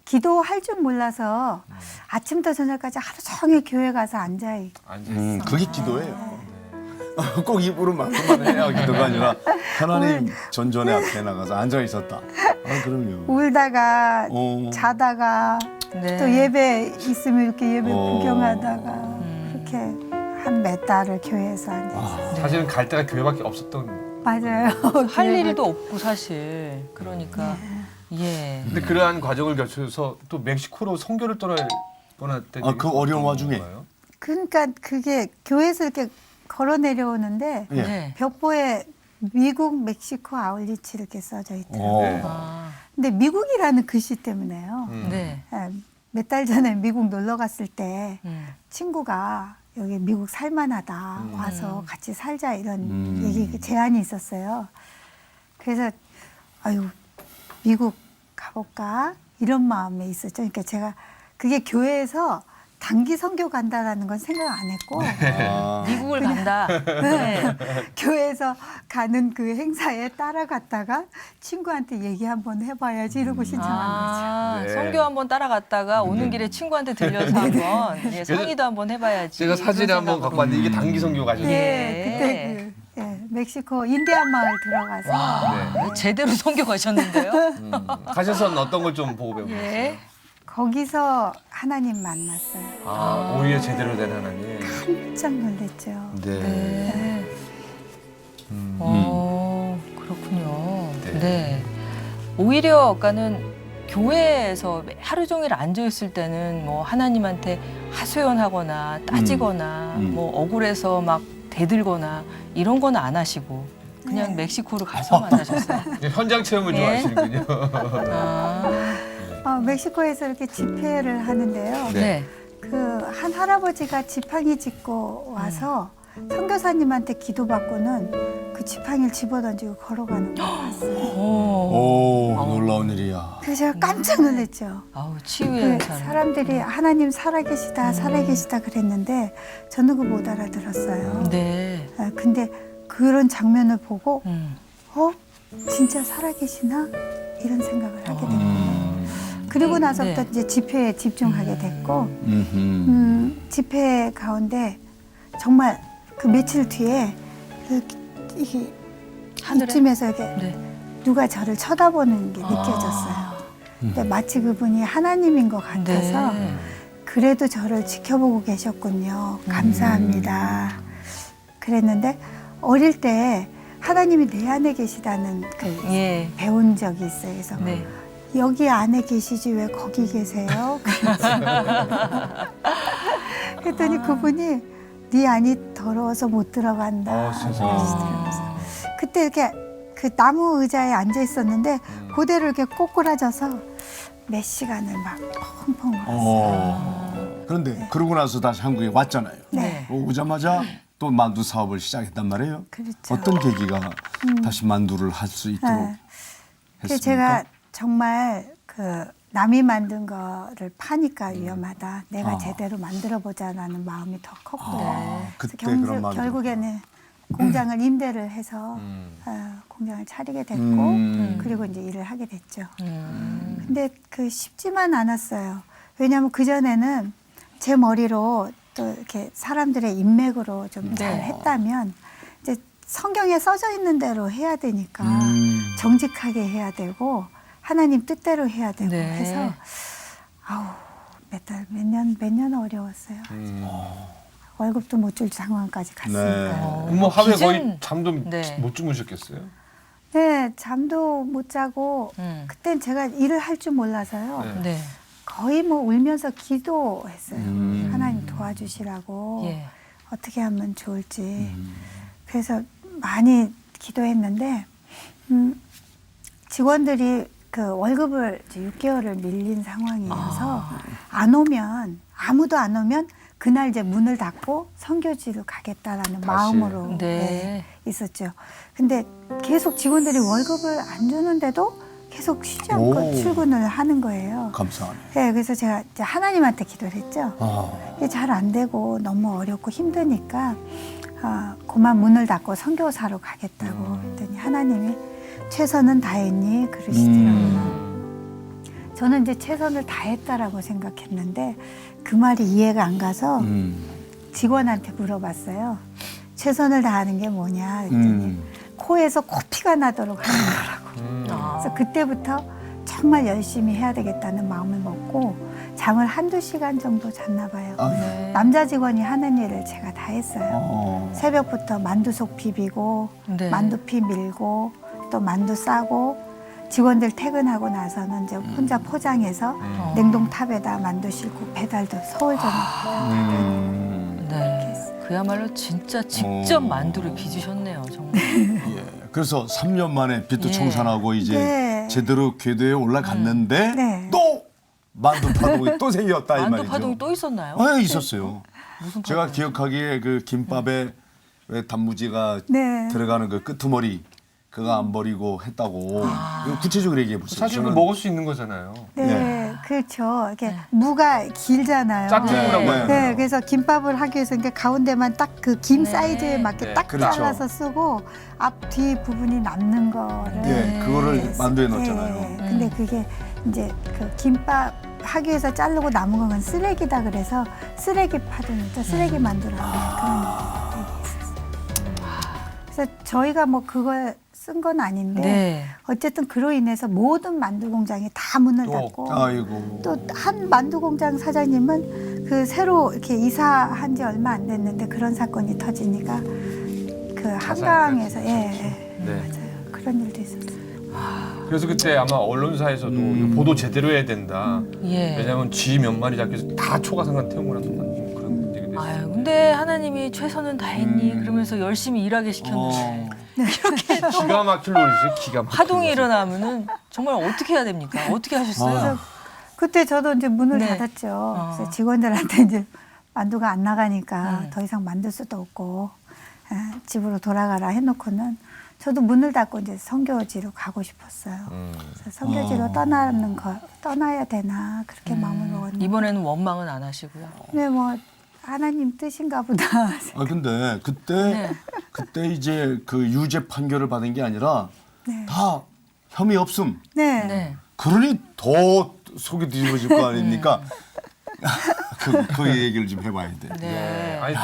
Speaker 5: 기도할 줄 몰라서 아침부터 저녁까지 하루 종일 교회 가서 앉아 있고
Speaker 3: 앉아있어.
Speaker 1: 그게 기도예요. 꼭 입으로 말만 해야 기도가 아니라 하나님 전전에 앞에 나가서 앉아 있었다. 아, 그럼요.
Speaker 5: 울다가 자다가
Speaker 2: 네.
Speaker 5: 또 예배 있으면 이렇게 예배 구경하다가 그렇게 한 몇 달을 교회에서 앉아 있어요.
Speaker 3: 사실은 갈 데가 교회밖에 없었던
Speaker 5: 맞아요.
Speaker 2: 할 일도 없고 사실. 그러니까 예.
Speaker 3: 근데 그러한 과정을 거쳐서 또 멕시코로 선교를 떠날 뻔했던
Speaker 1: 아, 그 어려운 와중에?
Speaker 3: 건가요?
Speaker 5: 그러니까 그게 교회에서 이렇게 걸어 내려오는데
Speaker 1: 예.
Speaker 2: 네.
Speaker 5: 벽보에 미국, 멕시코, 아울리치 이렇게 써져 있더라고요.
Speaker 2: 아,
Speaker 5: 근데 미국이라는 글씨 때문에요.
Speaker 2: 네.
Speaker 5: 몇 달 전에 미국 놀러 갔을 때
Speaker 2: 음.
Speaker 5: 친구가 여기 미국 살만하다 와서 같이 살자 이런 얘기 제안이 있었어요. 그래서 아유 미국 가볼까 이런 마음에 있었죠. 그러니까 제가 그게 교회에서 단기 선교 간다라는 건 생각 안 했고
Speaker 1: 아.
Speaker 2: 미국을 간다. 네.
Speaker 5: 교회에서 가는 그 행사에 따라갔다가 친구한테 얘기 한번 해봐야지 이러고 신청한
Speaker 2: 아,
Speaker 3: 네.
Speaker 2: 선교 한번 따라갔다가 오는 길에 친구한테 들려서 한번 예, 상의도 한번 해봐야지.
Speaker 3: 제가 사진에
Speaker 2: 그런
Speaker 3: 한번
Speaker 2: 생각으로.
Speaker 3: 갖고 왔는데 이게 단기 선교
Speaker 5: 거죠.
Speaker 3: 가셨어요.
Speaker 2: 예.
Speaker 5: 그때 멕시코 인디안 마을 들어가서
Speaker 3: 네.
Speaker 2: 제대로 선교 가셨는데요.
Speaker 3: 가셔서는 어떤 걸 좀 보고 배우셨어요?
Speaker 2: 예.
Speaker 5: 거기서 하나님 만났어요.
Speaker 3: 아, 오히려 제대로 된 하나님.
Speaker 5: 깜짝 놀랐죠.
Speaker 3: 네.
Speaker 2: 네. 그렇군요.
Speaker 3: 네.
Speaker 2: 네. 오히려 아까는 교회에서 하루 종일 앉아 있을 때는 뭐 하나님한테 하소연하거나 따지거나 뭐 억울해서 막 대들거나 이런 건 안 하시고 그냥
Speaker 5: 네.
Speaker 2: 멕시코로 가서 만나셨어요.
Speaker 3: 현장 체험을
Speaker 2: 예.
Speaker 3: 좋아하시는군요.
Speaker 2: 아,
Speaker 5: 멕시코에서 이렇게 집회를 하는데요.
Speaker 2: 네.
Speaker 5: 그 한 할아버지가 지팡이 짚고 와서 선교사님한테 기도받고는 그 지팡이를 집어던지고 걸어가는 걸 봤어요.
Speaker 2: 오.
Speaker 1: 오, 놀라운 일이야.
Speaker 5: 그래서 제가 깜짝 놀랐죠.
Speaker 2: 아우 치유의
Speaker 5: 그
Speaker 2: 은사를.
Speaker 5: 사람들이 하나님 살아계시다, 살아계시다 그랬는데 저는 그거 못 알아들었어요.
Speaker 2: 네.
Speaker 5: 근데 그런 장면을 보고
Speaker 2: 음.
Speaker 5: 진짜 살아계시나? 이런 생각을 하게 됐거든요. 그리고 나서부터
Speaker 2: 네.
Speaker 5: 이제 집회에 집중하게 됐고 집회 가운데 정말 그 며칠 뒤에 이게
Speaker 2: 하늘에?
Speaker 5: 이쯤에서 이렇게
Speaker 2: 네.
Speaker 5: 누가 저를 쳐다보는 게 느껴졌어요. 근데 마치 그분이 하나님인 것 같아서
Speaker 2: 네.
Speaker 5: 그래도 저를 지켜보고 계셨군요. 감사합니다. 그랬는데 어릴 때 하나님이 내 안에 계시다는 그
Speaker 2: 예.
Speaker 5: 배운 적이 있어요. 그래서
Speaker 2: 네.
Speaker 5: 여기 안에 계시지 왜 거기 계세요? 그랬더니 그분이 네 안이 더러워서 못 들어간다.
Speaker 3: 세상에.
Speaker 5: 그러시더라고요. 그때 이렇게 그 나무 의자에 앉아 있었는데 그대로 이렇게 꼬꾸라져서 몇 시간을 막 펑펑 울었어요.
Speaker 1: 그런데 그러고 나서 다시 한국에 왔잖아요.
Speaker 5: 네.
Speaker 1: 오자마자 또 만두 사업을 시작했단 말이에요.
Speaker 5: 그렇죠.
Speaker 1: 어떤 계기가 다시 만두를 할 수 있도록
Speaker 5: 네. 그래서
Speaker 1: 했습니까?
Speaker 5: 제가 정말 그 남이 만든 거를 파니까 위험하다. 내가 제대로 만들어 보자라는 마음이 더 컸고
Speaker 1: 그때
Speaker 5: 그래서
Speaker 1: 그런 마음이
Speaker 5: 결국에는 공장을 임대를 해서 공장을 차리게 됐고 그리고 이제 일을 하게 됐죠. 근데 그 쉽지만 않았어요. 왜냐하면 그 전에는 제 머리로 또 이렇게 사람들의 인맥으로 좀 잘
Speaker 2: 네.
Speaker 5: 했다면 이제 성경에 써져 있는 대로 해야 되니까 정직하게 해야 되고 하나님 뜻대로 해야 되고
Speaker 2: 네.
Speaker 5: 해서 아우 몇 년 어려웠어요. 월급도 못 줄 상황까지 갔으니까요.
Speaker 1: 네.
Speaker 3: 뭐 하루에
Speaker 2: 기준-
Speaker 3: 거의 잠도
Speaker 2: 네.
Speaker 3: 못 주무셨겠어요?
Speaker 5: 네, 잠도 못 자고 그땐 제가 일을 할 줄 몰라서요.
Speaker 3: 네.
Speaker 2: 네.
Speaker 5: 거의 뭐 울면서 기도했어요. 하나님 도와주시라고
Speaker 2: 예.
Speaker 5: 어떻게 하면 좋을지. 그래서 많이 기도했는데 직원들이 그 월급을 이제 6개월을 밀린 상황이어서 안 오면 아무도 안 오면 그날 이제 문을 닫고 선교지로 가겠다라는 마음으로
Speaker 2: 네.
Speaker 5: 네, 있었죠. 근데 계속 직원들이 월급을 안 주는데도 계속 쉬지 않고
Speaker 1: 오.
Speaker 5: 출근을 하는 거예요.
Speaker 1: 감사하네.
Speaker 5: 네, 그래서 제가 이제 하나님한테 기도를 했죠. 이게 잘 안 되고 너무 어렵고 힘드니까 그만 문을 닫고 선교사로 가겠다고 했더니 하나님이 최선은 다했니 그러시더라고요. 저는 이제 최선을 다했다라고 생각했는데 그 말이 이해가 안 가서 직원한테 물어봤어요. 최선을 다하는 게 뭐냐 그랬더니 코에서 코피가 나도록 하는 거라고. 그래서 그때부터 정말 열심히 해야 되겠다는 마음을 먹고 잠을 한두 시간 정도 잤나 봐요.
Speaker 2: 네.
Speaker 5: 남자 직원이 하는 일을 제가 다 했어요.
Speaker 1: 어.
Speaker 5: 새벽부터 만두속 비비고
Speaker 2: 네.
Speaker 5: 만두피 밀고 또 만두 싸고 직원들 퇴근하고 나서는 이제 혼자 포장해서 냉동탑에다 만두 싣고 배달도 서울 전역.
Speaker 2: 네. 그야말로 진짜 직접 만두를 빚으셨네요, 정말.
Speaker 1: 예. 그래서 3년 만에 빚도
Speaker 2: 예.
Speaker 1: 청산하고 이제
Speaker 5: 네.
Speaker 1: 제대로 궤도에 올라갔는데
Speaker 5: 네.
Speaker 1: 또 만두 파동이 또 생겼다 이
Speaker 2: 만두
Speaker 1: 말이죠.
Speaker 2: 파동이 또 있었나요?
Speaker 1: 네, 있었어요.
Speaker 2: 무슨
Speaker 1: 제가
Speaker 2: 파동이요?
Speaker 1: 기억하기에 그 김밥에 왜 단무지가
Speaker 5: 네.
Speaker 1: 들어가는 그 끄트머리 그거 안 버리고 했다고. 이거 구체적으로 얘기해 보세요.
Speaker 3: 사실 그 먹을 수 있는 거잖아요.
Speaker 5: 네, 그렇죠. 이렇게 무가 길잖아요.
Speaker 3: 짝퉁이라고
Speaker 1: 네.
Speaker 3: 해요.
Speaker 5: 네, 그래서 김밥을 하기 위해서 이렇게 가운데만 딱 그 김
Speaker 2: 네.
Speaker 5: 사이즈에 맞게
Speaker 3: 네,
Speaker 5: 딱
Speaker 1: 그렇죠.
Speaker 5: 잘라서 쓰고 앞 뒤 부분이 남는 거를
Speaker 1: 예, 그거를
Speaker 5: 네,
Speaker 1: 만두에
Speaker 5: 네,
Speaker 1: 넣었잖아요.
Speaker 5: 근데 그게 이제 그 김밥 하기 위해서 자르고 남은 건 쓰레기다 그래서 쓰레기 파동이죠. 쓰레기 만두라고 그런 얘기 있었어요. 그래서 저희가 뭐 그걸 쓴 건 아닌데
Speaker 2: 네.
Speaker 5: 어쨌든 그로 인해서 모든 만두 공장이 다 문을
Speaker 3: 또,
Speaker 5: 닫고
Speaker 1: 아이고.
Speaker 5: 또 한 만두 공장 사장님은 그 새로 이렇게 이사한 지 얼마 안 됐는데 그런 사건이 터지니까 그 한강에서 예, 예,
Speaker 3: 네.
Speaker 5: 맞아요. 그런 일도 있었어요.
Speaker 3: 그래서 그때 아마 언론사에서도 이거 보도 제대로 해야 된다.
Speaker 2: 예.
Speaker 3: 왜냐하면 쥐 몇 마리 잡혀서 다 초가상간 태우고 나서 그런 얘기 됐어요.
Speaker 2: 아유, 근데 하나님이 최선은 다했니? 그러면서 열심히 일하게 시켰는데 이렇게 또
Speaker 3: 기가 막힐 노릇이 기가 막힐
Speaker 2: 파동이
Speaker 3: 노릇이.
Speaker 2: 일어나면은 정말 어떻게 해야 됩니까? 어떻게 하셨어요?
Speaker 5: 그때 저도 이제 문을
Speaker 2: 네.
Speaker 5: 닫았죠. 그래서 직원들한테 이제 만두가 안 나가니까
Speaker 2: 네.
Speaker 5: 더 이상 만들 수도 없고 집으로 돌아가라 해놓고는 저도 문을 닫고 이제 선교지로 가고 싶었어요. 그래서 선교지로 떠나야 되나 그렇게 마음을 먹었는데
Speaker 2: 이번에는 원망은 안 하시고요.
Speaker 5: 근데 뭐 하나님 뜻인가 보다.
Speaker 1: 아 근데 그때
Speaker 2: 네.
Speaker 1: 그때 이제 그 유죄 판결을 받은 게 아니라
Speaker 5: 네.
Speaker 1: 다 혐의 없음.
Speaker 5: 네.
Speaker 2: 네.
Speaker 1: 그러니 더 속이 뒤집어질 거 아닙니까? 그 얘기를 좀 해봐야 돼.
Speaker 2: 네.
Speaker 3: 아니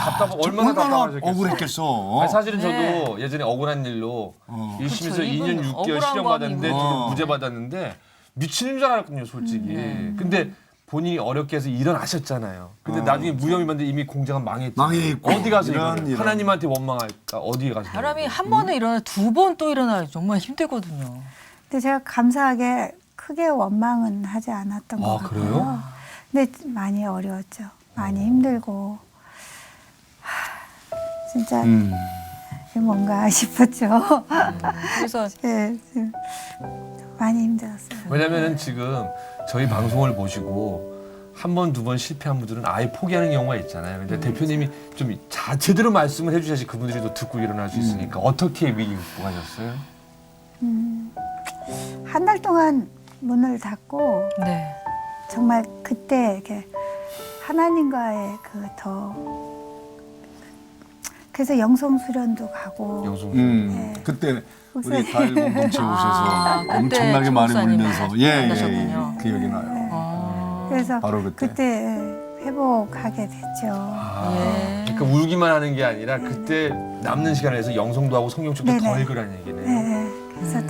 Speaker 3: 얼마나 답답하셨겠어요.
Speaker 1: 억울했겠어.
Speaker 3: 아니, 사실은 저도
Speaker 2: 네.
Speaker 3: 예전에 억울한 일로 1심에서
Speaker 2: 그쵸,
Speaker 3: 2년
Speaker 2: 이분
Speaker 3: 6개월
Speaker 2: 억울한
Speaker 3: 실형
Speaker 2: 거
Speaker 3: 받았는데
Speaker 2: 아니고.
Speaker 3: 저도 무죄 받았는데 미치는 줄 알았거든요, 솔직히. 근데 본인이 어렵게 해서 일어나셨잖아요. 근데 나중에 무혐의 받는데 이미 공장은 망했죠.
Speaker 1: 망해 있고.
Speaker 3: 어디 가서
Speaker 1: 이런.
Speaker 3: 하나님한테 원망할까? 어디에 가서?
Speaker 2: 사람이 한 번에 일어나 두 번 또 일어나요. 정말 힘들거든요.
Speaker 5: 근데 제가 감사하게 크게 원망은 하지 않았던 것 같고요.
Speaker 3: 그래요?
Speaker 5: 근데 많이 어려웠죠. 많이 힘들고 진짜 이게 뭔가 싶었죠.
Speaker 2: 그래서
Speaker 5: 네, 좀 많이 힘들었어요.
Speaker 3: 왜냐면은 지금 저희 방송을 보시고 한 번, 두 번 실패한 분들은 아예 포기하는 경우가 있잖아요. 근데 대표님이 좀 제대로 말씀을 해주셔야지 그분들이 또 듣고 일어날 수 있으니까 어떻게 위기 극복하셨어요?
Speaker 5: 한 달 동안 문을 닫고
Speaker 2: 네.
Speaker 5: 정말 그때 이렇게 하나님과의 그래서 영성 수련도 가고
Speaker 3: 영송.
Speaker 5: 네.
Speaker 1: 그때 우리
Speaker 5: 목사님.
Speaker 1: 가을 공동체 오셔서
Speaker 2: 그때
Speaker 1: 엄청나게 많이
Speaker 2: 총무사님을
Speaker 1: 울면서
Speaker 2: 만나셨군요.
Speaker 1: 그 얘기 나요.
Speaker 2: 아,
Speaker 5: 그래서
Speaker 1: 바로 그때.
Speaker 5: 회복하게 됐죠.
Speaker 2: 예.
Speaker 3: 그러니까 울기만 하는 게 아니라 그때 남는 시간을 내서 영성도 하고 성경 쪽도 더
Speaker 5: 네네.
Speaker 3: 읽으라는 얘기네.
Speaker 5: 네, 그래서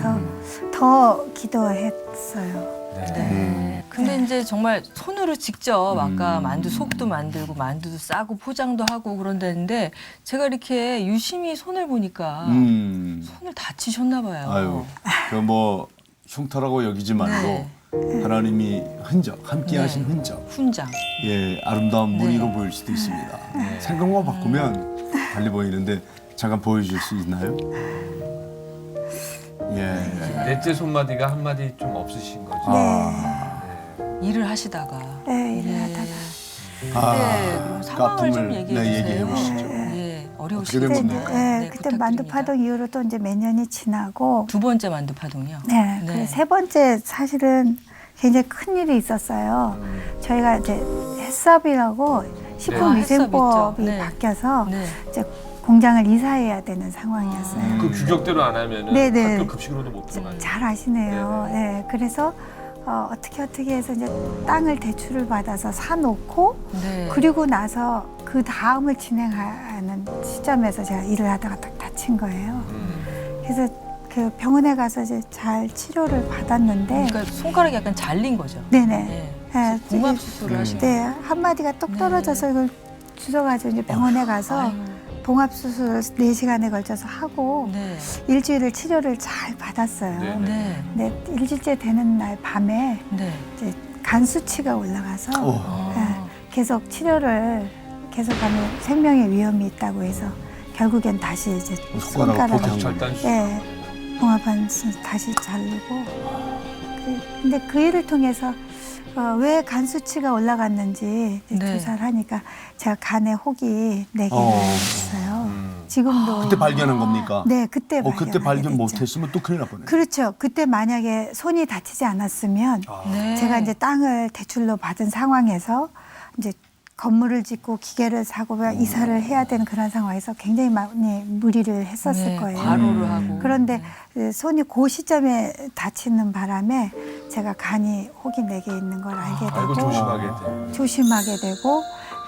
Speaker 5: 더 기도했어요.
Speaker 2: 네. 근데 이제 정말 손으로 직접 아까 만두 속도 만들고 만두도 싸고 포장도 하고 그런다는데 제가 이렇게 유심히 손을 보니까 손을 다치셨나 봐요.
Speaker 1: 아유, 그 뭐 흉터라고 여기지만도
Speaker 2: 네.
Speaker 1: 하나님이 흔적, 함께하신
Speaker 2: 네.
Speaker 1: 흔적,
Speaker 2: 훈장.
Speaker 1: 예, 아름다운
Speaker 2: 네.
Speaker 1: 무늬로 보일 수도 있습니다. 생각만 바꾸면 달리 보이는데 잠깐 보여줄 수 있나요? 예.
Speaker 3: 넷째 손마디가 한 마디 좀 없으신 거죠.
Speaker 2: 일을 하시다가.
Speaker 5: 네, 일을
Speaker 2: 예.
Speaker 5: 하다가.
Speaker 2: 네, 그럼 상황을 좀 얘기해
Speaker 1: 네,
Speaker 2: 주세요.
Speaker 1: 얘기해 보시죠.
Speaker 2: 예,
Speaker 1: 어떻게
Speaker 2: 어려우시겠죠.
Speaker 1: 된
Speaker 5: 그때,
Speaker 1: 건가요?
Speaker 5: 이제, 그때 만두 파동 이후로 또 이제 몇 년이 지나고
Speaker 2: 두 번째 만두 파동이요.
Speaker 5: 네,
Speaker 2: 네.
Speaker 5: 그래서 세 번째 사실은 굉장히 큰 일이 있었어요. 저희가 이제 해썹이라고 식품위생법이
Speaker 2: 네.
Speaker 5: 바뀌어서
Speaker 2: 네.
Speaker 5: 이제 공장을 이사해야 되는 상황이었어요.
Speaker 3: 그 규격대로 안 하면은
Speaker 5: 네네.
Speaker 3: 학교 급식으로도 못 들어가요.
Speaker 5: 잘 아시네요. 네, 그래서 어떻게 해서 이제 땅을 대출을 받아서 사놓고
Speaker 2: 네.
Speaker 5: 그리고 나서 그 다음을 진행하는 시점에서 제가 일을 하다가 딱 다친 거예요. 그래서 그 병원에 가서 이제 잘 치료를 받았는데,
Speaker 2: 그러니까 손가락이 약간 잘린 거죠.
Speaker 5: 네네.
Speaker 2: 네.
Speaker 5: 네,
Speaker 2: 봉합 수술을 하신
Speaker 5: 네, 한 마디가 똑 떨어져서 이걸 주워가지고 이제 병원에 가서 봉합 수술 4시간에 걸쳐서 하고
Speaker 2: 네.
Speaker 5: 일주일을 치료를 잘 받았어요.
Speaker 3: 네.
Speaker 2: 네.
Speaker 5: 네, 일주일째 되는 날 밤에
Speaker 2: 네.
Speaker 5: 이제 간 수치가 올라가서
Speaker 2: 아.
Speaker 5: 네, 계속 치료를 계속하면 생명의 위험이 있다고 해서 결국엔 다시 이제
Speaker 1: 손가락을
Speaker 5: 손가락을
Speaker 1: 포기한
Speaker 3: 절단 수술.
Speaker 5: 네, 봉합한 다시 자르고 근데 그 일을 통해서 왜 간 수치가 올라갔는지 이제
Speaker 2: 네.
Speaker 5: 조사를 하니까 제가 간에 혹이 4개가
Speaker 1: 어.
Speaker 5: 있어요. 지금도
Speaker 1: 그때 발견한 겁니까?
Speaker 5: 네, 그때
Speaker 1: 그때 발견
Speaker 5: 됐죠.
Speaker 1: 못했으면 또 큰일 날 뻔했네.
Speaker 5: 그렇죠. 그때 만약에 손이 다치지 않았으면
Speaker 2: 네.
Speaker 5: 제가 이제 땅을 대출로 받은 상황에서 이제 건물을 짓고 기계를 사고 이사를 해야 되는 그런 상황에서 굉장히 많이 무리를 했었을
Speaker 2: 네,
Speaker 5: 거예요.
Speaker 2: 과로를 하고.
Speaker 5: 그런데 손이 그 시점에 다치는 바람에 제가 간이 혹이 4개 있는 걸 알게 되고
Speaker 3: 알고 조심하게 돼.
Speaker 5: 조심하게 되고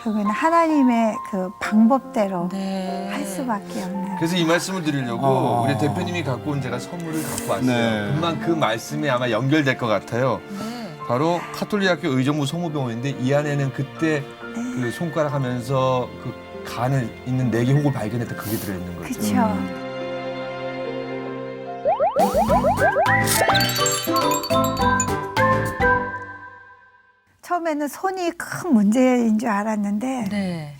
Speaker 5: 결국에는 하나님의 그 방법대로
Speaker 2: 네.
Speaker 5: 할 수밖에 없는.
Speaker 3: 그래서 이 말씀을 드리려고 우리 대표님이 갖고 온 제가 선물을 갖고 왔어요.
Speaker 1: 네.
Speaker 3: 금방 그 말씀이 아마 연결될 것 같아요.
Speaker 2: 네.
Speaker 3: 바로 카톨릭학교 의정부 성모병원인데 이 안에는 그때 그 손가락 하면서 그 간에 있는 4개 혹을 발견했다 그게 들어있는 거죠.
Speaker 5: 그렇죠. 처음에는 손이 큰 문제인 줄 알았는데
Speaker 2: 네.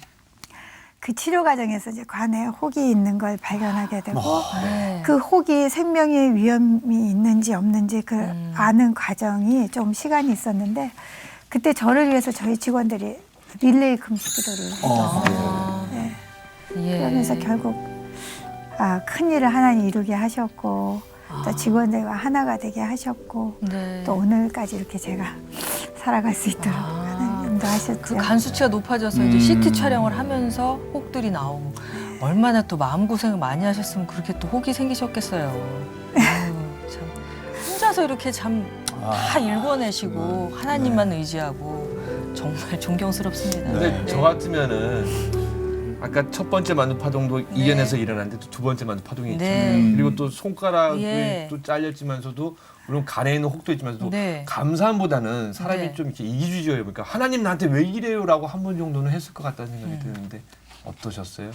Speaker 5: 그 치료 과정에서 이제 간에 혹이 있는 걸 발견하게 되고
Speaker 2: 네.
Speaker 5: 그 혹이 생명의 위험이 있는지 없는지 그 아는 과정이 좀 시간이 있었는데 그때 저를 위해서 저희 직원들이 릴레이 금식기도를 해줬어요. 네.
Speaker 2: 예.
Speaker 5: 그러면서 결국 큰 일을 하나님 이루게 하셨고 또 직원들과 하나가 되게 하셨고
Speaker 2: 네.
Speaker 5: 또 오늘까지 이렇게 제가 살아갈 수 있도록 하나님 인도하셨죠.
Speaker 2: 그 간 수치가 높아져서 이제 CT 촬영을 하면서 혹들이 나오고 얼마나 또 마음고생을 많이 하셨으면 그렇게 또 혹이 생기셨겠어요. 아유, 참 혼자서 이렇게 참 다 일궈내시고 하나님만 의지하고 정말 존경스럽습니다.
Speaker 3: 근데
Speaker 2: 네.
Speaker 3: 저 같으면은 아까 첫 번째 만두 파동도 이겨내서 일어났는데 또 두 번째 만두 파동이 있잖아요.
Speaker 2: 네.
Speaker 3: 그리고 또 손가락이
Speaker 2: 예.
Speaker 3: 또 잘렸지만서도 물론 간에 있는 혹도 있지만서도
Speaker 2: 네.
Speaker 3: 감사함보다는 사람이
Speaker 2: 네.
Speaker 3: 좀 이렇게 이기주의예요. 그러니까 하나님 나한테 왜 이래요라고 한 번 정도는 했을 것 같다는 생각이 드는데 어떠셨어요?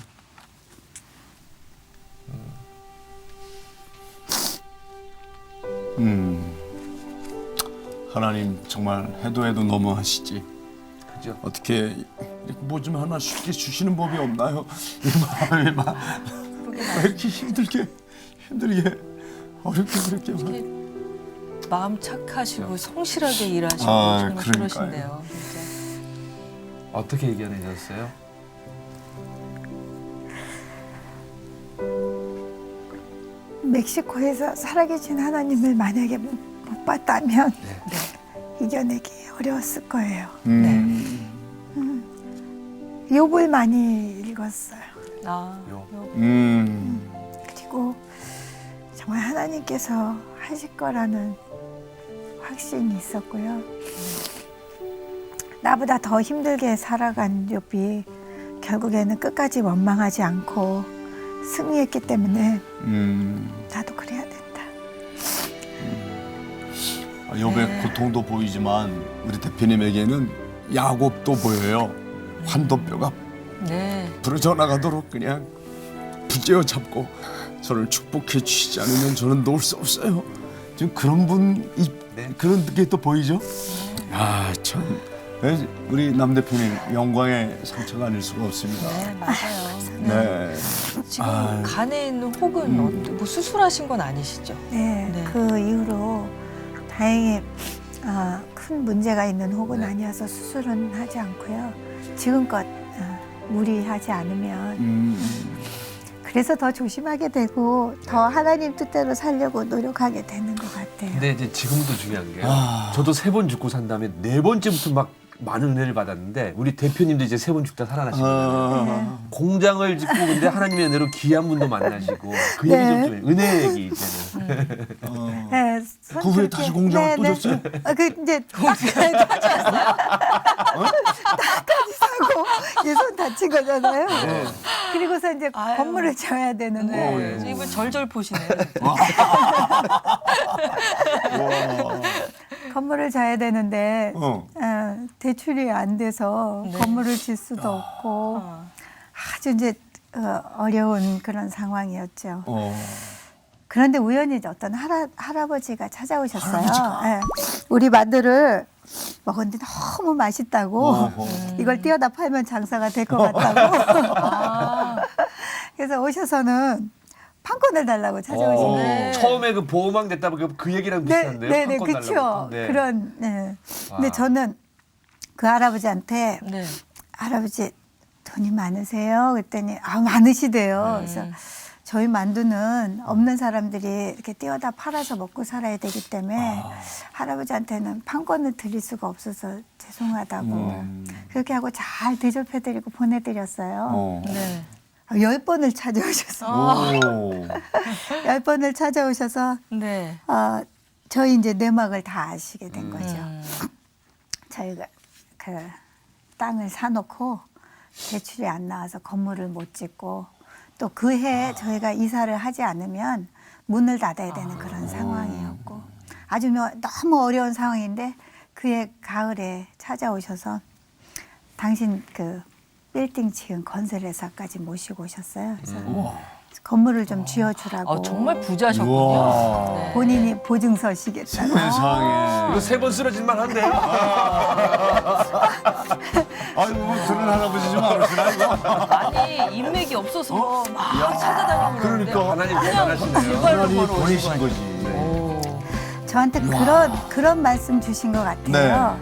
Speaker 1: 하나님 정말 해도 너무하시지.
Speaker 3: 그죠?
Speaker 1: 어떻게 이렇게 뭐 좀 하나 쉽게 주시는 법이 없나요? 이 마음이 왜 이렇게 힘들게 어렵게 그렇게
Speaker 2: 마음 착하시고 성실하게 일하시고 정말
Speaker 1: 그러니까요.
Speaker 2: 그러신데요. 진짜.
Speaker 3: 어떻게 이겨내셨어요?
Speaker 5: 멕시코에서 살아계신 하나님을 만약에 못 봤다면 이겨내기 어려웠을 거예요. 욥을 많이 읽었어요.
Speaker 3: 요.
Speaker 5: 그리고 정말 하나님께서 하실 거라는 확신이 있었고요. 나보다 더 힘들게 살아간 욥이 결국에는 끝까지 원망하지 않고 승리했기 때문에 나도 그래야 된다.
Speaker 1: 욥의 고통도 보이지만 우리 대표님에게는 야곱도 보여요. 환도뼈가
Speaker 2: 네.
Speaker 1: 부러져 나가도록 그냥 붙잡아 잡고 저를 축복해 주시지 않으면 저는 놓을 수 없어요. 지금 그런 그런 게 또 보이죠? 참 우리 남 대표님 영광의 상처가 아닐 수가 없습니다.
Speaker 2: 네, 맞아요.
Speaker 1: 네.
Speaker 2: 지금 간에 있는 혹은 뭐 수술하신 건 아니시죠?
Speaker 5: 네,
Speaker 2: 네.
Speaker 5: 그 이후로 다행히 큰 문제가 있는 혹은 아니어서 수술은 하지 않고요. 지금껏 무리하지 않으면 그래서 더 조심하게 되고 더 하나님 뜻대로 살려고 노력하게 되는 것 같아요.
Speaker 3: 근데 이제 지금도 중요한 게요. 저도 3번 죽고 산 다음에 4번째부터 막 많은 은혜를 받았는데 우리 대표님도 이제 3번 죽다 살아나신 거예요. 공장을 짓고 근데 하나님의 은혜로 귀한 분도 만나시고 그 얘기 좀 좀 은혜 얘기 이제는.
Speaker 5: 네,
Speaker 1: 그 후에 다시 공장을 또 졌어요?
Speaker 5: 그 이제 딱까지 사고 이제 손 다친 거잖아요. 그리고서 이제
Speaker 2: 아유.
Speaker 5: 건물을 지어야 되는데
Speaker 2: 네. 입을 절절 보시네.
Speaker 5: 건물을 자야 되는데
Speaker 1: 어.
Speaker 5: 대출이 안 돼서
Speaker 2: 네.
Speaker 5: 건물을 질 수도 없고 아주 이제 어려운 그런 상황이었죠. 그런데 우연히 어떤 할아버지가 찾아오셨어요. 예. 우리 만두를 먹었는데 너무 맛있다고 이걸 띄어다 팔면 장사가 될 것 같다고. 그래서 오셔서는 판권을 달라고 찾아오신 거예요.
Speaker 3: 처음에 그 보호망 됐다 그 얘기랑 비슷한데요.
Speaker 5: 네네,
Speaker 3: 판권
Speaker 5: 그렇죠.
Speaker 3: 달라고. 네.
Speaker 5: 그런. 네.
Speaker 3: 와.
Speaker 5: 근데 저는 그 할아버지한테
Speaker 2: 네.
Speaker 5: 할아버지 돈이 많으세요? 그랬더니 많으시대요. 그래서 저희 만두는 없는 사람들이 이렇게 띄어다 팔아서 먹고 살아야 되기 때문에 할아버지한테는 판권을 드릴 수가 없어서 죄송하다고 그렇게 하고 잘 대접해드리고 보내드렸어요.
Speaker 2: 네.
Speaker 5: 10번을 찾아오셔서 10번을 찾아오셔서
Speaker 2: 네.
Speaker 5: 저희 이제 내막을 다 아시게 된 거죠. 저희가 그 땅을 사놓고 대출이 안 나와서 건물을 못 짓고 또 그 해에 저희가 이사를 하지 않으면 문을 닫아야 되는 그런 상황이었고 아주 너무 어려운 상황인데 그해 가을에 찾아오셔서 당신 그 빌딩 지은 건설회사까지 모시고 오셨어요. 그래서 건물을 좀 지어주라고
Speaker 2: 정말 부자셨군요.
Speaker 1: 우와.
Speaker 2: 네.
Speaker 5: 본인이 보증서 시겠다고.
Speaker 1: 세상에.
Speaker 3: 이거 3번 쓰러질만 한데요.
Speaker 1: 아이고 뭐 그런 할아버지 좀 알으시나 이거?
Speaker 2: 아니 인맥이 없어서 막 찾아다니고 그러는데
Speaker 1: 그러니까.
Speaker 3: 하나님
Speaker 2: 그냥
Speaker 3: 대단하시네요.
Speaker 2: 일괄로
Speaker 1: 하나님이
Speaker 2: 걸어오신
Speaker 1: 보내신
Speaker 2: 거예요.
Speaker 1: 거지.
Speaker 2: 오.
Speaker 5: 저한테 그런 말씀 주신 것 같아요.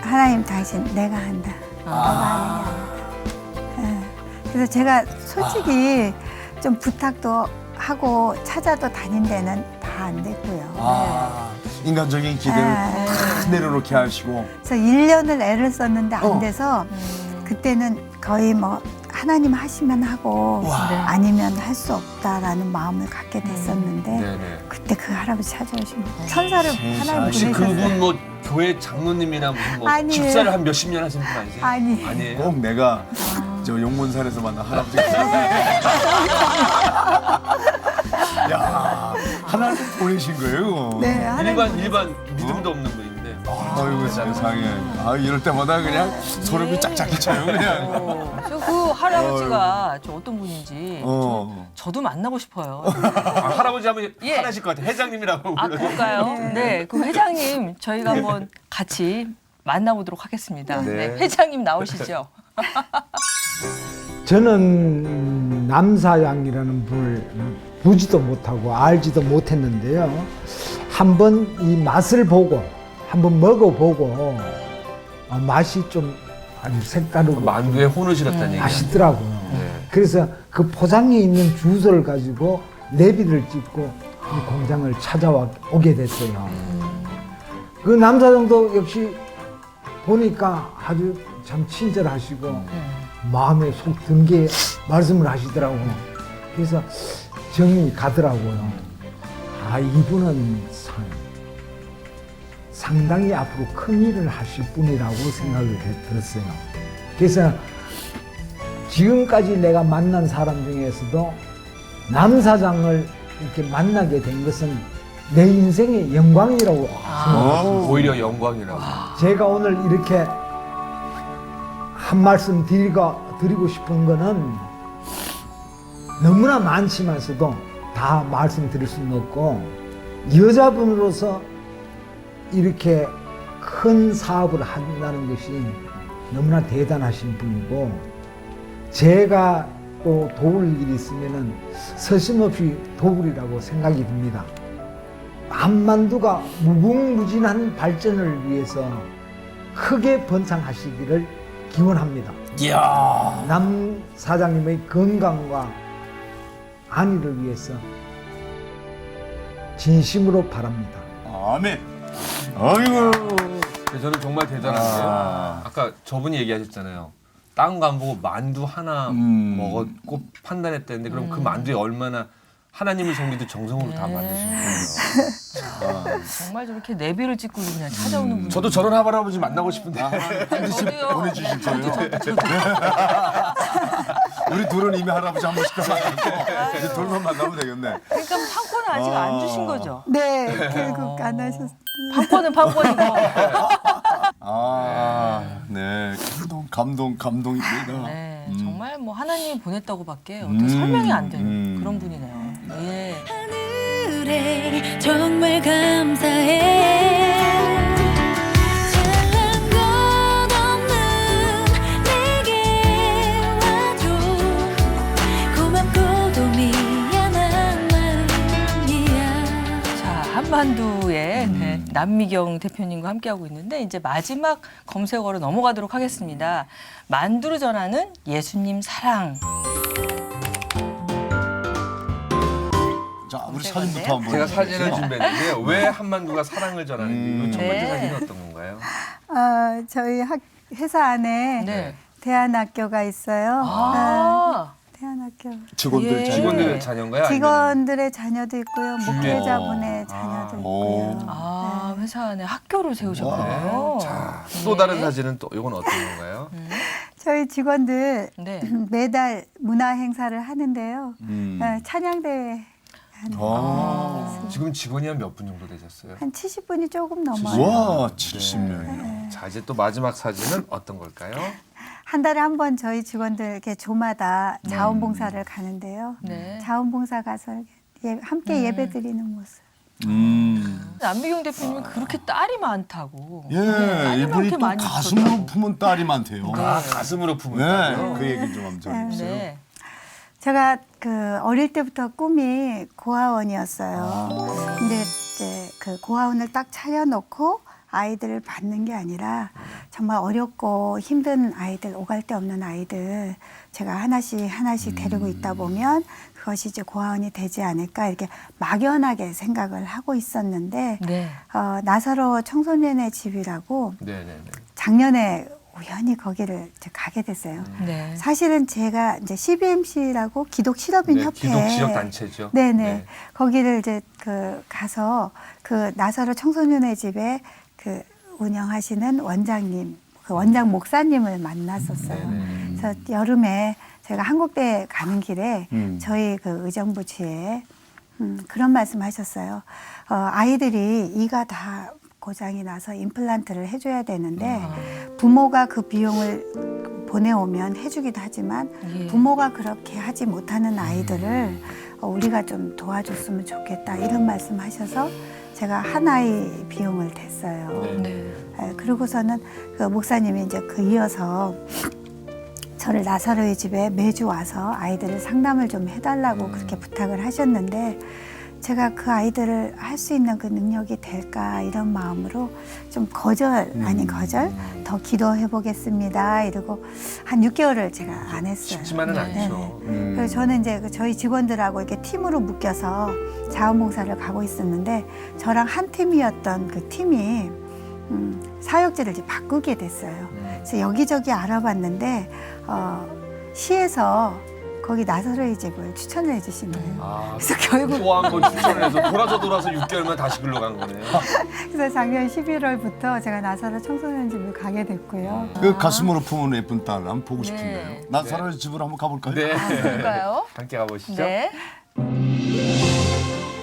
Speaker 5: 하나님 당신 내가 한다. 너가 하는 게 아니다. 예. 그래서 제가 솔직히 좀 부탁도 하고 찾아도 다닌 데는 다 안 됐고요.
Speaker 1: 인간적인 기대를
Speaker 5: 네.
Speaker 1: 다 내려놓게 하시고.
Speaker 5: 그래서 1년을 애를 썼는데 안
Speaker 1: 어.
Speaker 5: 돼서 그때는 거의 뭐 하나님 하시면 하고
Speaker 2: 네.
Speaker 5: 아니면 할 수 없다라는 마음을 갖게 됐었는데
Speaker 3: 네네.
Speaker 5: 그때 그 할아버지 찾아오신 거예요. 천사를 하나님
Speaker 3: 혹시
Speaker 5: 보내셨어요.
Speaker 3: 그분 뭐 교회 장로님이나 무슨 뭐
Speaker 5: 아니에요.
Speaker 3: 집사를 한 몇십 년 하신 분 아니세요?
Speaker 5: 아니.
Speaker 3: 아니에요?
Speaker 1: 꼭 내가 저 용문산에서 만난 할아버지가 야 하나님 보내신 거예요.
Speaker 5: 네, 하나님
Speaker 3: 일반 믿음도 없는 분인데.
Speaker 1: 아이고 세상에. 이럴 때마다 그냥 소름이 짝짝이 차요 그냥.
Speaker 2: 그 할아버지가 저 어떤 분인지 저도 만나고 싶어요.
Speaker 3: 할아버지 하면
Speaker 2: 예.
Speaker 3: 화나실 것 같아요. 회장님이라고
Speaker 2: 아,
Speaker 3: 불러요.
Speaker 2: 그럴까요? 네, 그 회장님 저희가 한번 같이 만나보도록 하겠습니다.
Speaker 1: 네.
Speaker 2: 네, 회장님 나오시죠.
Speaker 6: 저는 남사장이라는 분을 보지도 못하고 알지도 못했는데요. 한번 이 맛을 보고 한번 먹어보고 맛이 좀 아주 색다르고
Speaker 3: 만두에 혼을 실었다는 얘기.
Speaker 6: 맛있더라고요.
Speaker 3: 네.
Speaker 6: 그래서 그 포장에 있는 주소를 가지고 내비를 찍고 이 공장을 찾아오게 됐어요. 그 남사장도 역시 보니까 아주 참 친절하시고 마음에 속 든 게 말씀을 하시더라고요. 그래서 정이 가더라고요. 이분은 상당히 앞으로 큰 일을 하실 분이라고 생각을 들었어요. 그래서 지금까지 내가 만난 사람 중에서도 남 사장을 이렇게 만나게 된 것은 내 인생의 영광이라고 생각합니다.
Speaker 3: 오히려 영광이라고.
Speaker 6: 제가 오늘 이렇게 한 말씀 드리고 싶은 거는 너무나 많지만서도 다 말씀드릴 수는 없고 여자분으로서 이렇게 큰 사업을 한다는 것이 너무나 대단하신 분이고 제가 또 도울 일이 있으면은 서슴없이 도우리라고 생각이 듭니다. 한만두가 무궁무진한 발전을 위해서 크게 번창하시기를 기원합니다.
Speaker 1: 이야.
Speaker 6: 남 사장님의 건강과 안위를 위해서 진심으로 바랍니다.
Speaker 1: 아멘. 아이고.
Speaker 3: 저는 정말 대단한 게 아까 저분이 얘기하셨잖아요. 딴 거 안 보고 만두 하나 먹었고 판단했다는데 그럼 그 만두에 얼마나 하나님을 섬기듯 정성으로 다 만드신 거예요.
Speaker 2: 정말 저렇게 내비를 찍고 그냥 찾아오는 분.
Speaker 3: 저도 저런 할아버지 만나고 싶은데.
Speaker 2: 저도요.
Speaker 1: 보내주실 거예요. 우리 둘은 이미 할아버지 한 번씩 더 만났고 이제 둘만 만나면 되겠네.
Speaker 2: 그러니까 판권 아직 안 주신 거죠?
Speaker 5: 네, 결국 안 하셨어요.
Speaker 2: 판권은 판권이고.
Speaker 1: 네. 감동입니다.
Speaker 2: 네, 정말 뭐 하나님이 보냈다고밖에 어떻게 설명이 안 되는 그런 분이네요. 예.
Speaker 7: 하늘에 정말 감사해. 잘난 것 없는 내게 와줘. 고맙고도 미안한 마음이야.
Speaker 2: 자, 한만두의 남미경 대표님과 함께하고 있는데 이제 마지막 검색어로 넘어가도록 하겠습니다. 만두를 전하는 예수님 사랑.
Speaker 1: 자, 우리
Speaker 2: 검색어인데요?
Speaker 1: 사진부터 한번.
Speaker 3: 제가 사진을 준비했는데요. 왜 한만두가 사랑을 전하는지 첫 번째
Speaker 2: 네.
Speaker 3: 사진은 어떤 건가요?
Speaker 5: 저희 회사 안에
Speaker 2: 네.
Speaker 5: 대안학교가 있어요.
Speaker 2: 아,
Speaker 5: 대안학교.
Speaker 1: 직원들
Speaker 2: 예.
Speaker 1: 자녀.
Speaker 3: 직원들 자녀인가요? 아니면
Speaker 5: 직원들의 자녀도 있고요. 목회자분의 자녀도
Speaker 1: 오.
Speaker 5: 있고요.
Speaker 2: 아, 회사 안에 학교를 세우셨군요.
Speaker 3: 자, 또 다른 사진은 또 이건 어떤 건가요?
Speaker 5: 저희 직원들
Speaker 2: 네.
Speaker 5: 매달 문화 행사를 하는데요.
Speaker 1: 음.
Speaker 5: 찬양대회 하는
Speaker 3: 지금 직원이 한 몇 분 정도 되셨어요?
Speaker 5: 한 70분이 조금 넘어요.
Speaker 1: 와, 70명이요.
Speaker 3: 자, 이제 또 마지막 사진은 어떤 걸까요?
Speaker 5: 한 달에 한 번 저희 직원들 이렇게 조마다 자원봉사를 가는데요.
Speaker 2: 네.
Speaker 5: 자원봉사 가서 함께 예배드리는 모습.
Speaker 2: 남미경 대표님이 그렇게 딸이 많다고.
Speaker 1: 예,
Speaker 2: 딸이
Speaker 1: 이분이
Speaker 2: 그렇게
Speaker 1: 또
Speaker 2: 많이
Speaker 1: 가슴으로
Speaker 2: 있었다고.
Speaker 1: 품은 딸이 많대요.
Speaker 3: 아, 가슴으로 품은
Speaker 1: 네,
Speaker 3: 딸이요?
Speaker 1: 그 얘기 좀 한번 전해주세요.
Speaker 2: 네.
Speaker 5: 제가 그 어릴 때부터 꿈이 고아원이었어요. 근데 이제 그 고아원을 딱 차려놓고 아이들을 받는 게 아니라 정말 어렵고 힘든 아이들, 오갈 데 없는 아이들 제가 하나씩 데리고 있다 보면 그것이 이제 고아원이 되지 않을까 이렇게 막연하게 생각을 하고 있었는데
Speaker 2: 네.
Speaker 5: 나사로 청소년의 집이라고
Speaker 3: 네네네.
Speaker 5: 작년에 우연히 거기를 이제 가게 됐어요.
Speaker 2: 네.
Speaker 5: 사실은 제가 이제 CBMC라고 기독 실업인 협회
Speaker 3: 기독 지역 단체죠.
Speaker 5: 네네. 거기를 이제 가서 그 나사로 청소년의 집에 그 운영하시는 원장님, 그 원장 목사님을 만났었어요. 그래서 여름에 제가 한국대 가는 길에 저희 그 의정부치에 그런 말씀하셨어요. 아이들이 이가 다 고장이 나서 임플란트를 해줘야 되는데 부모가 그 비용을 보내오면 해주기도 하지만
Speaker 2: 예.
Speaker 5: 부모가 그렇게 하지 못하는 아이들을 우리가 좀 도와줬으면 좋겠다 이런 말씀하셔서 제가 한 아이 비용을 댔어요.
Speaker 2: 네.
Speaker 5: 그러고서는 그 목사님이 이제 이어서 저를 나사로의 집에 매주 와서 아이들을 상담을 좀 해달라고 그렇게 부탁을 하셨는데 제가 그 아이들을 할 수 있는 그 능력이 될까 이런 마음으로 좀 거절 아닌 거절 더 기도해 보겠습니다 이러고 한 6개월을 제가 안 했어요.
Speaker 3: 쉽지만은 않죠.
Speaker 5: 그래서 저는 이제 저희 직원들하고 이렇게 팀으로 묶여서 자원봉사를 가고 있었는데 저랑 한 팀이었던 그 팀이 사역지를 이제 바꾸게 됐어요. 그래서 여기저기 알아봤는데 시에서 거기 나사로의 집을 추천을 해주신 거예요.
Speaker 3: 아,
Speaker 5: 그래서 결국
Speaker 3: 또 한 번 추천을 해서 돌아서 6개월만 다시 글로 간 거네요.
Speaker 5: 그래서 작년 11월부터 제가 나사로 청소년 집을 가게 됐고요.
Speaker 1: 그 가슴으로 품은 예쁜 딸 한번 보고
Speaker 2: 네.
Speaker 1: 싶은데요. 나사로의 집으로 한번 가볼까요?
Speaker 3: 네.
Speaker 2: 그럴까요?
Speaker 3: 함께 가보시죠.
Speaker 2: 네.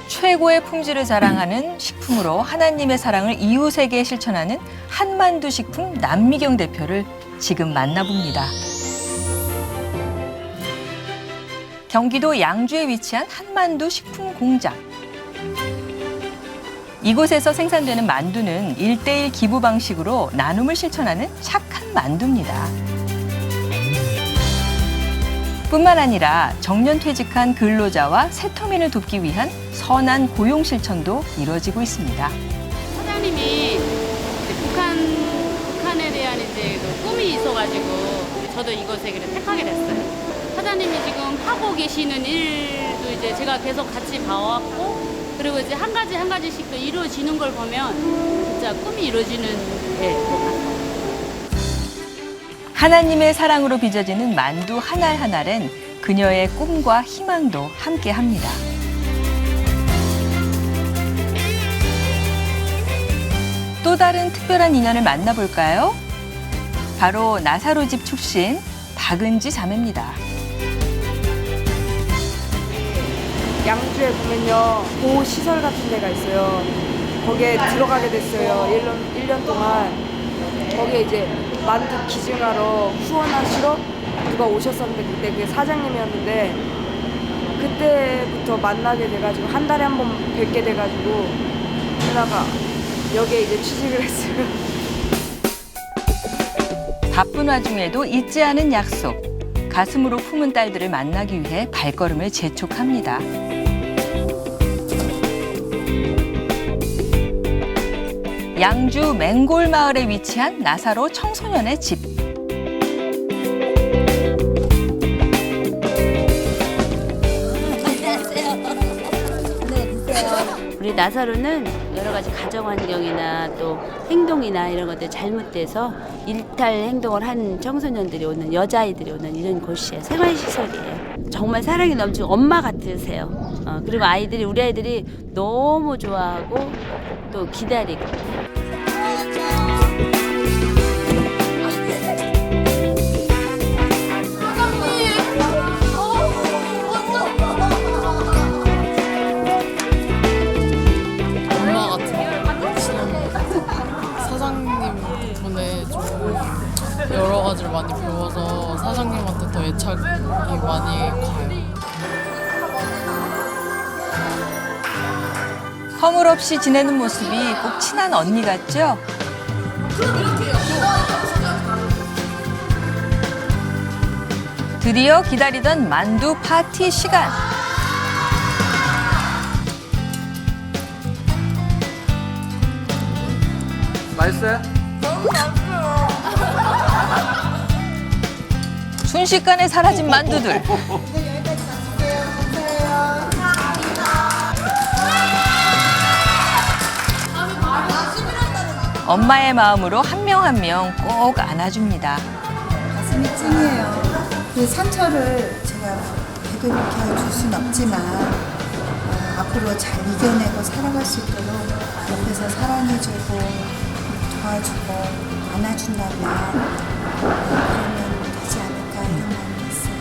Speaker 2: 최고의 품질을 자랑하는 식품으로 하나님의 사랑을 이웃에게 실천하는 한만두 식품 남미경 대표를 지금 만나봅니다. 경기도 양주에 위치한 한만두 식품 공장. 이곳에서 생산되는 만두는 1:1 기부 방식으로 나눔을 실천하는 착한 만두입니다. 뿐만 아니라 정년 퇴직한 근로자와 세터민을 돕기 위한 선한 고용 실천도 이루어지고 있습니다.
Speaker 8: 사장님이 이제 북한에 대한 이제 그 꿈이 있어가지고 저도 이곳에 그래 택하게 됐어요. 사장님이 지금 하고 계시는 일도 이제 제가 계속 같이 봐왔고 그리고 이제 한 가지씩 또 이루어지는 걸 보면 진짜 꿈이 이루어지는 것 같아요.
Speaker 2: 하나님의 사랑으로 빚어지는 만두 한 알 한 알엔 그녀의 꿈과 희망도 함께합니다. 또 다른 특별한 인연을 만나볼까요? 바로 나사로 집 출신 박은지 자매입니다.
Speaker 9: 양주에 보면요 보호 시설 같은 데가 있어요. 거기에 들어가게 됐어요. 1년 동안 거기에 이제 만두 기증하러 후원하시러 누가 오셨었는데 그때 그게 사장님이었는데 그때부터 만나게 돼가지고 한 달에 한 번 뵙게 돼가지고 그러다가 여기에 이제 취직을 했어요.
Speaker 2: 바쁜 와중에도 잊지 않은 약속. 가슴으로 품은 딸들을 만나기 위해 발걸음을 재촉합니다. 양주 맹골 마을에 위치한 나사로 청소년의 집.
Speaker 10: 우리 나사로는 여러 가지 가정 환경이나 또 행동이나 이런 것들 잘못돼서 일탈 행동을 한 청소년들이 오는 여자아이들이 오는 이런 곳이에요. 생활시설이에요. 정말 사랑이 넘치고 엄마 같으세요. 그리고 아이들이 우리 아이들이 너무 좋아하고 또 기다리고.
Speaker 11: 여러 가지를 많이 배워서 사장님한테 더 애착이 많이 가요.
Speaker 2: 허물없이 지내는 모습이 꼭 친한 언니 같죠? 드디어 기다리던 만두 파티 시간.
Speaker 3: 맛있어요?
Speaker 2: 순식간에 사라진 만두들. 엄마의 마음으로 한 명 한 명 꼭 안아줍니다.
Speaker 12: 가슴이 찡해요. 그 상처를 제가 배급해 줄 수는 없지만 앞으로 잘 이겨내고 살아갈 수 있도록 옆에서 사랑해주고 도와주고 안아준다면 그러면 되지 않을까 이런 마음이 있어요.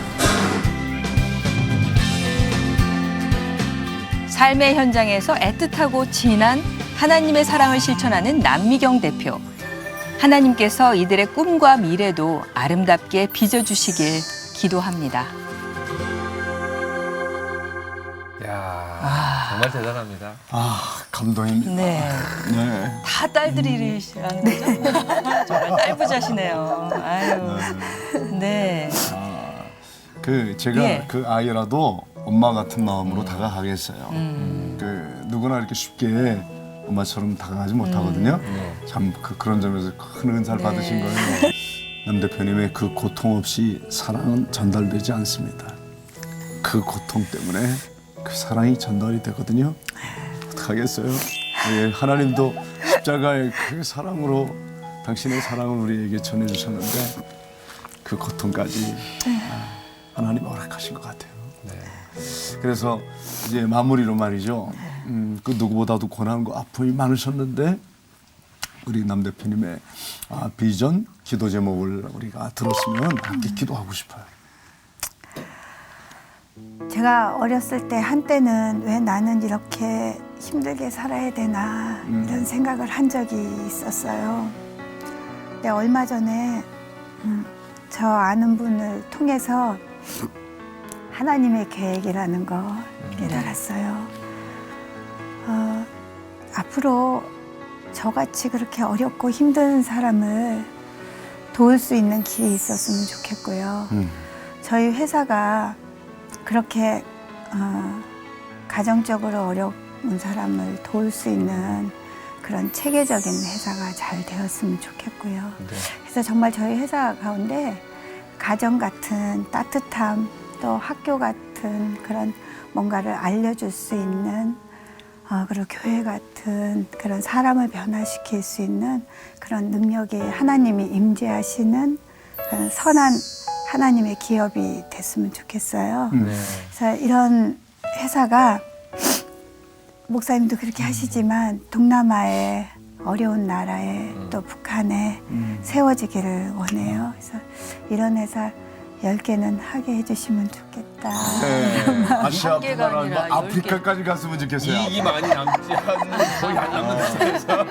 Speaker 2: 삶의 현장에서 애틋하고 진한 하나님의 사랑을 실천하는 남미경 대표. 하나님께서 이들의 꿈과 미래도 아름답게 빚어주시길 기도합니다.
Speaker 3: 야 정말 대단합니다.
Speaker 1: 감동입니다.
Speaker 2: 네.
Speaker 1: 네.
Speaker 2: 다 딸들이시라는 거죠? 정말 딸부자시네요. 아유. 네.
Speaker 1: 그 제가
Speaker 2: 예.
Speaker 1: 그 아이라도 엄마 같은 마음으로 다가가겠어요. 그 누구나 이렇게 쉽게 엄마처럼 다가가지 못하거든요. 참 그런 점에서 큰 은사를 받으신 거예요. 남 대표님의 그 고통 없이 사랑은 전달되지 않습니다. 그 고통 때문에 그 사랑이 전달이 되거든요. 어떡하겠어요? 예, 하나님도 십자가의 그 사랑으로 당신의 사랑을 우리에게 전해주셨는데 그 고통까지 하나님 허락하신 것 같아요. 네. 그래서 이제 마무리로 말이죠. 그 누구보다도 고난과 아픔이 많으셨는데 우리 남 대표님의 비전, 기도 제목을 우리가 들었으면 함께 기도하고 싶어요.
Speaker 5: 제가 어렸을 때 한때는 왜 나는 이렇게 힘들게 살아야 되나 이런 생각을 한 적이 있었어요. 근데 얼마 전에 저 아는 분을 통해서 하나님의 계획이라는 걸 깨달았어요. 앞으로 저같이 그렇게 어렵고 힘든 사람을 도울 수 있는 길이 있었으면 좋겠고요. 저희 회사가 그렇게 가정적으로 어려운 사람을 도울 수 있는 그런 체계적인 회사가 잘 되었으면 좋겠고요.
Speaker 3: 네.
Speaker 5: 그래서 정말 저희 회사 가운데 가정 같은 따뜻함 또 학교 같은 그런 뭔가를 알려줄 수 있는 그리고 교회 같은 그런 사람을 변화시킬 수 있는 그런 능력이 하나님이 임재하시는 그런 선한 하나님의 기업이 됐으면 좋겠어요.
Speaker 3: 네.
Speaker 5: 그래서 이런 회사가 목사님도 그렇게 하시지만 동남아의 어려운 나라에 또 북한에 세워지기를 원해요. 그래서 이런 회사 10개는 하게 해주시면 좋겠다.
Speaker 1: 네. 아시아뿐만
Speaker 2: 개가
Speaker 1: 아니라
Speaker 2: 아니라
Speaker 1: 아프리카까지 갔으면 좋겠어요.
Speaker 3: 이익이 많이 남지 않는 거의 안 남는 상태에서.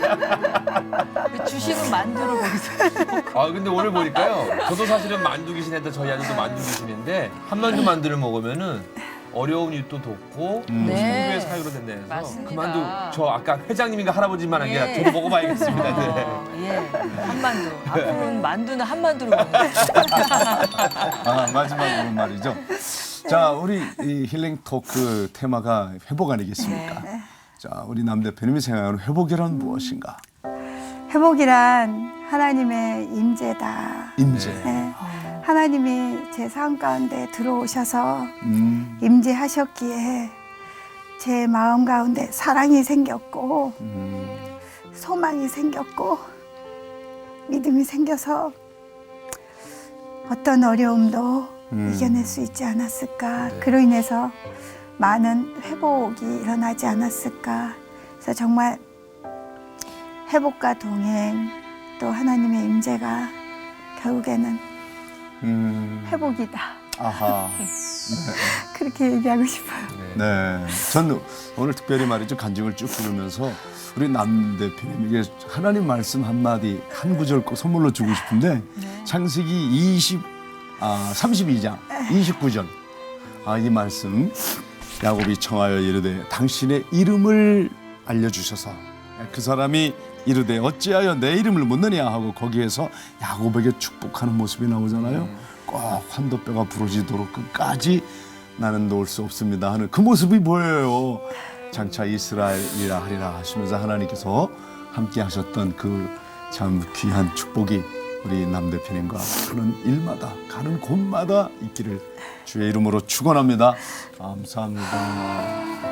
Speaker 2: 그 주식은 만두로 거기서.
Speaker 3: 아 근데 오늘 보니까요. 저도 사실은 만두 귀신인데 저희 아들도 만두 귀신인데 한만두 만두를 먹으면은 어려운 일도 돕고
Speaker 2: 네.
Speaker 3: 친구의 사유로 된다 해서
Speaker 2: 맞습니다.
Speaker 3: 그 만두 저 아까 회장님인가 할아버지만 한 게 아니라 저도 먹어봐야겠습니다. 네.
Speaker 2: 예, 한만두. 앞으로는 만두는 한만두로 먹는 거예요.
Speaker 1: 마지막으로 말이죠. 자, 우리 이 힐링 토크 테마가 회복 아니겠습니까?
Speaker 5: 네.
Speaker 1: 자, 우리 남 대표님이 생각하는 회복이란 무엇인가?
Speaker 5: 회복이란 하나님의 임재다.
Speaker 1: 임재.
Speaker 5: 네. 하나님이 제 삶 가운데 들어오셔서 임재하셨기에 제 마음 가운데 사랑이 생겼고 소망이 생겼고 믿음이 생겨서 어떤 어려움도 이겨낼 수 있지 않았을까. 그로 인해서 많은 회복이 일어나지 않았을까. 그래서 정말 회복과 동행 또 하나님의 임재가 결국에는 회복이다.
Speaker 1: 아하.
Speaker 5: 그렇게 얘기하고 싶어요.
Speaker 1: 네. 전 오늘 특별히 말이죠. 간증을 쭉 들으면서 우리 남 대표님에게 하나님 말씀 한마디 한 구절 꼭 선물로 주고 싶은데 창세기 32장 29절 이 말씀 야곱이 청하여 이르되 당신의 이름을 알려주셔서 그 사람이 이르되 어찌하여 내 이름을 묻느냐 하고 거기에서 야곱에게 축복하는 모습이 나오잖아요. 꼭 환도뼈가 부러지도록 끝까지 나는 놓을 수 없습니다 하는 그 모습이 보여요. 장차 이스라엘이라 하리라 하시면서 하나님께서 함께 하셨던 그 참 귀한 축복이 우리 남 대표님과 그런 일마다 가는 곳마다 있기를 주의 이름으로 축원합니다. 감사합니다.